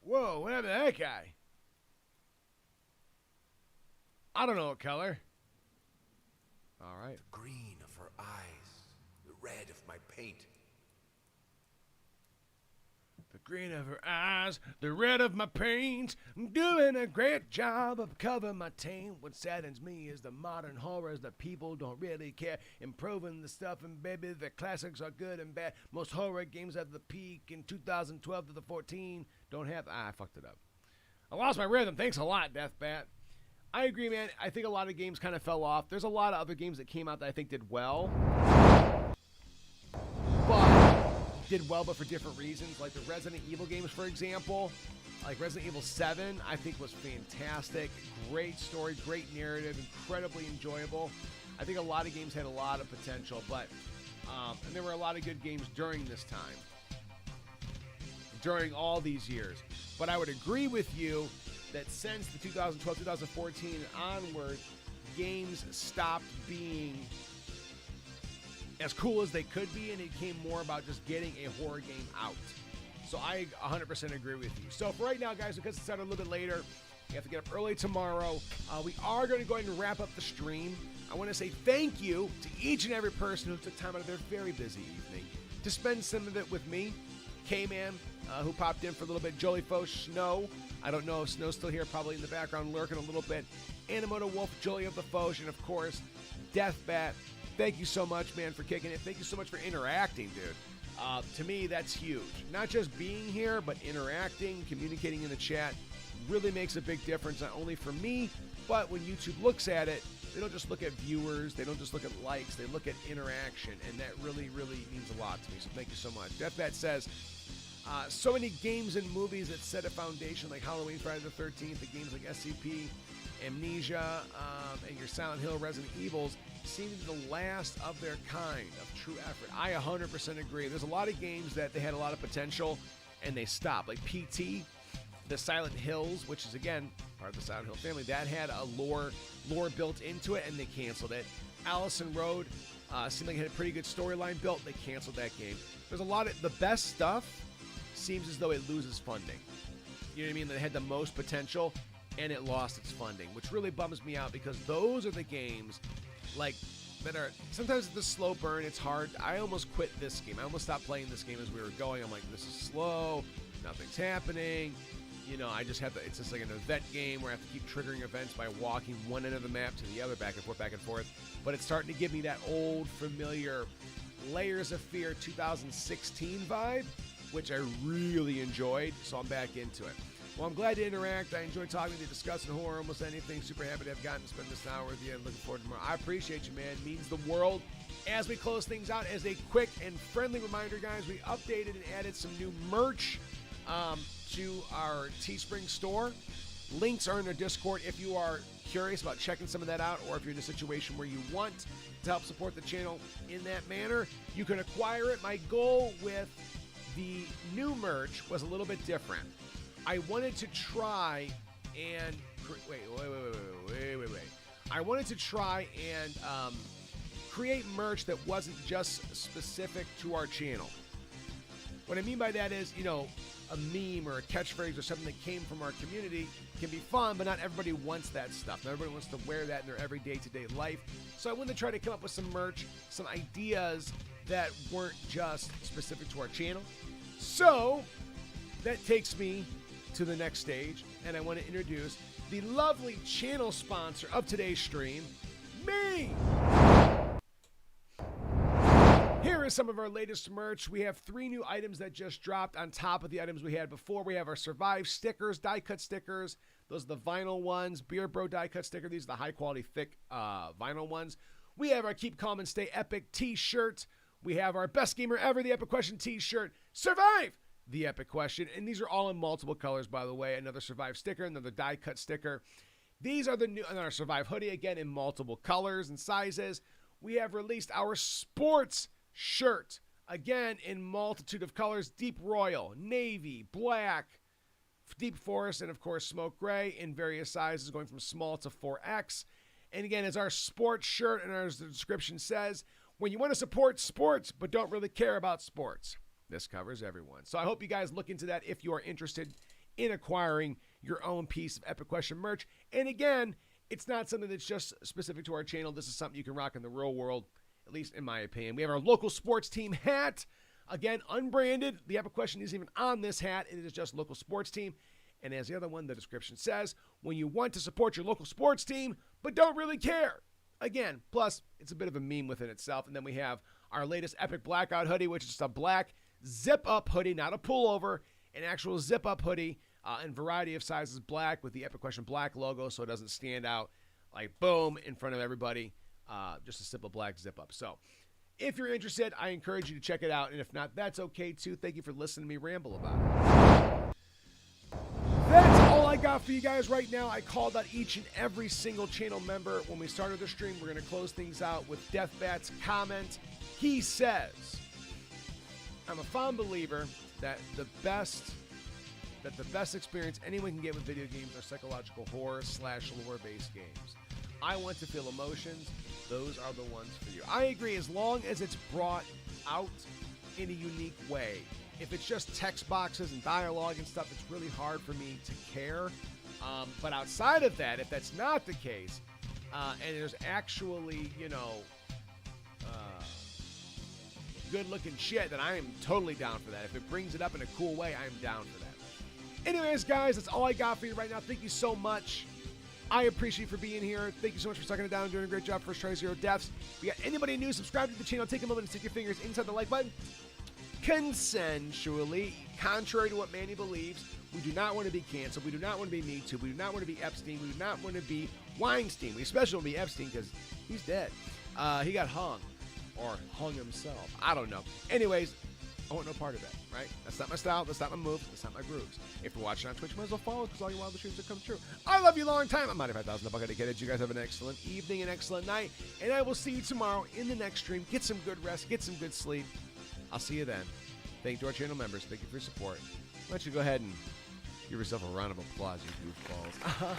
Whoa, what happened to that guy? I don't know what color. All right. The green of her eyes. The red of my paint. The green of her eyes, the red of my paint. I'm doing a great job of covering my taint. What saddens me is the modern horrors that people don't really care. Improving the stuff, and baby, the classics are good and bad. Most horror games at the peak in 2012 to the 14 don't have. I fucked it up. I lost my rhythm. Thanks a lot, Deathbat. I agree, man. I think a lot of games kind of fell off. There's a lot of other games that came out that I think did well. But for different reasons. Like the Resident Evil games, for example. Like Resident Evil 7, I think was fantastic. Great story, great narrative, incredibly enjoyable. I think a lot of games had a lot of potential, but and there were a lot of good games during this time, during all these years. But I would agree with you that since the 2012, 2014 and onward, games stopped being as cool as they could be, and it became more about just getting a horror game out. So I 100% agree with you. So for right now, guys, because it's out a little bit later, you have to get up early tomorrow. We are going to go ahead and wrap up the stream. I want to say thank you to each and every person who took time out of their very busy evening to spend some of it with me. K-Man, who popped in for a little bit. Jolie Foch, Snow. I don't know if Snow's still here, probably in the background, lurking a little bit. Animoto Wolf, Jolie of the Foch, and of course, Deathbat. Thank you so much, man, for kicking it. Thank you so much for interacting, dude. To me, that's huge. Not just being here, but interacting, communicating in the chat really makes a big difference, not only for me, but when YouTube looks at it, they don't just look at viewers, they don't just look at likes, they look at interaction, and that really, really means a lot to me, so thank you so much. Deathbat says, so many games and movies that set a foundation like Halloween, Friday the 13th, the games like SCP, Amnesia, and your Silent Hill, Resident Evils seem to be the last of their kind of true effort. I 100% agree. There's a lot of games that they had a lot of potential and they stopped. Like PT, the Silent Hills, which is again part of the Silent Hill family, that had a lore built into it and they canceled it. Allison Road seemed like it had a pretty good storyline built. They canceled that game. There's a lot of the best stuff seems as though it loses funding. You know what I mean? That had the most potential and it lost its funding, which really bums me out because those are the games like that are sometimes the slow burn. It's hard. I almost quit this game. I almost stopped playing this game as we were going. I'm like, this is slow. Nothing's happening. You know, I just have to. It's just like an event game where I have to keep triggering events by walking one end of the map to the other, back and forth, back and forth. But it's starting to give me that old, familiar Layers of Fear 2016 vibe, which I really enjoyed. So I'm back into it. Well, I'm glad to interact. I enjoy talking to you, discussing horror, almost anything. Super happy to have gotten to spend this hour with you. I'm looking forward to tomorrow. I appreciate you, man. It means the world. As we close things out, as a quick and friendly reminder, guys, we updated and added some new merch to our Teespring store. Links are in our Discord if you are curious about checking some of that out, or if you're in a situation where you want to help support the channel in that manner, you can acquire it. My goal with the new merch was a little bit different. I wanted to try and wait. I wanted to try and create merch that wasn't just specific to our channel. What I mean by that is, you know, a meme or a catchphrase or something that came from our community can be fun, but not everybody wants that stuff. Not everybody wants to wear that in their everyday to-day life. So I wanted to try to come up with some merch, some ideas that weren't just specific to our channel. So that takes me to the next stage, and I want to introduce the lovely channel sponsor of today's stream, me! Here is some of our latest merch. We have 3 new items that just dropped on top of the items we had before. We have our Survive stickers, die-cut stickers. Those are the vinyl ones. Beer Bro die-cut sticker. These are the high-quality, thick vinyl ones. We have our Keep Calm and Stay Epic t-shirt. We have our Best Gamer Ever, the Epic Question t-shirt. Survive! The Epic Question. And these are all in multiple colors, by the way. Another Survive sticker, another die-cut sticker. These are the new, and our Survive hoodie, again, in multiple colors and sizes. We have released our sports shirt, again, in multitude of colors. Deep Royal, Navy, Black, Deep Forest, and, of course, Smoke Gray in various sizes, going from small to 4X. And, again, as our sports shirt and as the description says, when you want to support sports but don't really care about sports, this covers everyone. So I hope you guys look into that if you are interested in acquiring your own piece of Epic Question merch. And again, it's not something that's just specific to our channel. This is something you can rock in the real world, at least in my opinion. We have our local sports team hat. Again, unbranded. The Epic Question isn't even on this hat. It is just local sports team. And as the other one, the description says, when you want to support your local sports team but don't really care. Again, plus, it's a bit of a meme within itself. And then we have our latest Epic Blackout hoodie, which is just a black zip-up hoodie, not a pullover, an actual zip-up hoodie in variety of sizes, black with the Epic Question Black logo so it doesn't stand out like boom in front of everybody. Just a simple black zip-up. So if you're interested, I encourage you to check it out. And if not, that's okay too. Thank you for listening to me ramble about it. That's all I got. got for you guys right now. I called out each and every single channel member when we started the stream. We're going to close things out with Deathbat's comment. He says, I'm a fond believer that the best experience anyone can get with video games are psychological horror / lore-based games. I want to feel emotions. Those are the ones for you. I agree, as long as it's brought out in a unique way. If it's just text boxes and dialogue and stuff, it's really hard for me to care. But outside of that, if that's not the case, and there's actually, good-looking shit, then I am totally down for that. If it brings it up in a cool way, I am down for that. Anyways, guys, that's all I got for you right now. Thank you so much. I appreciate you for being here. Thank you so much for sucking it down and doing a great job. First try, 0 deaths. If you got anybody new, subscribe to the channel. Take a moment and stick your fingers inside the like button. Consensually, contrary to what Manny believes, we do not want to be canceled. We do not want to be Me Too. We do not want to be Epstein. We do not want to be Weinstein. We especially want to be Epstein because he's dead. He got hung. Or hung himself. I don't know. Anyways, I want no part of that, right? That's not my style. That's not my moves. That's not my grooves. If you're watching on Twitch, you might as well follow because all your wildest dreams will come true. I love you long time. I'm 95,000 the bucket of You guys have an excellent evening, an excellent night, and I will see you tomorrow in the next stream. Get some good rest. Get some good sleep. I'll see you then. Thank you to our channel members. Thank you for your support. Why don't you go ahead and give yourself a round of applause, you goofballs.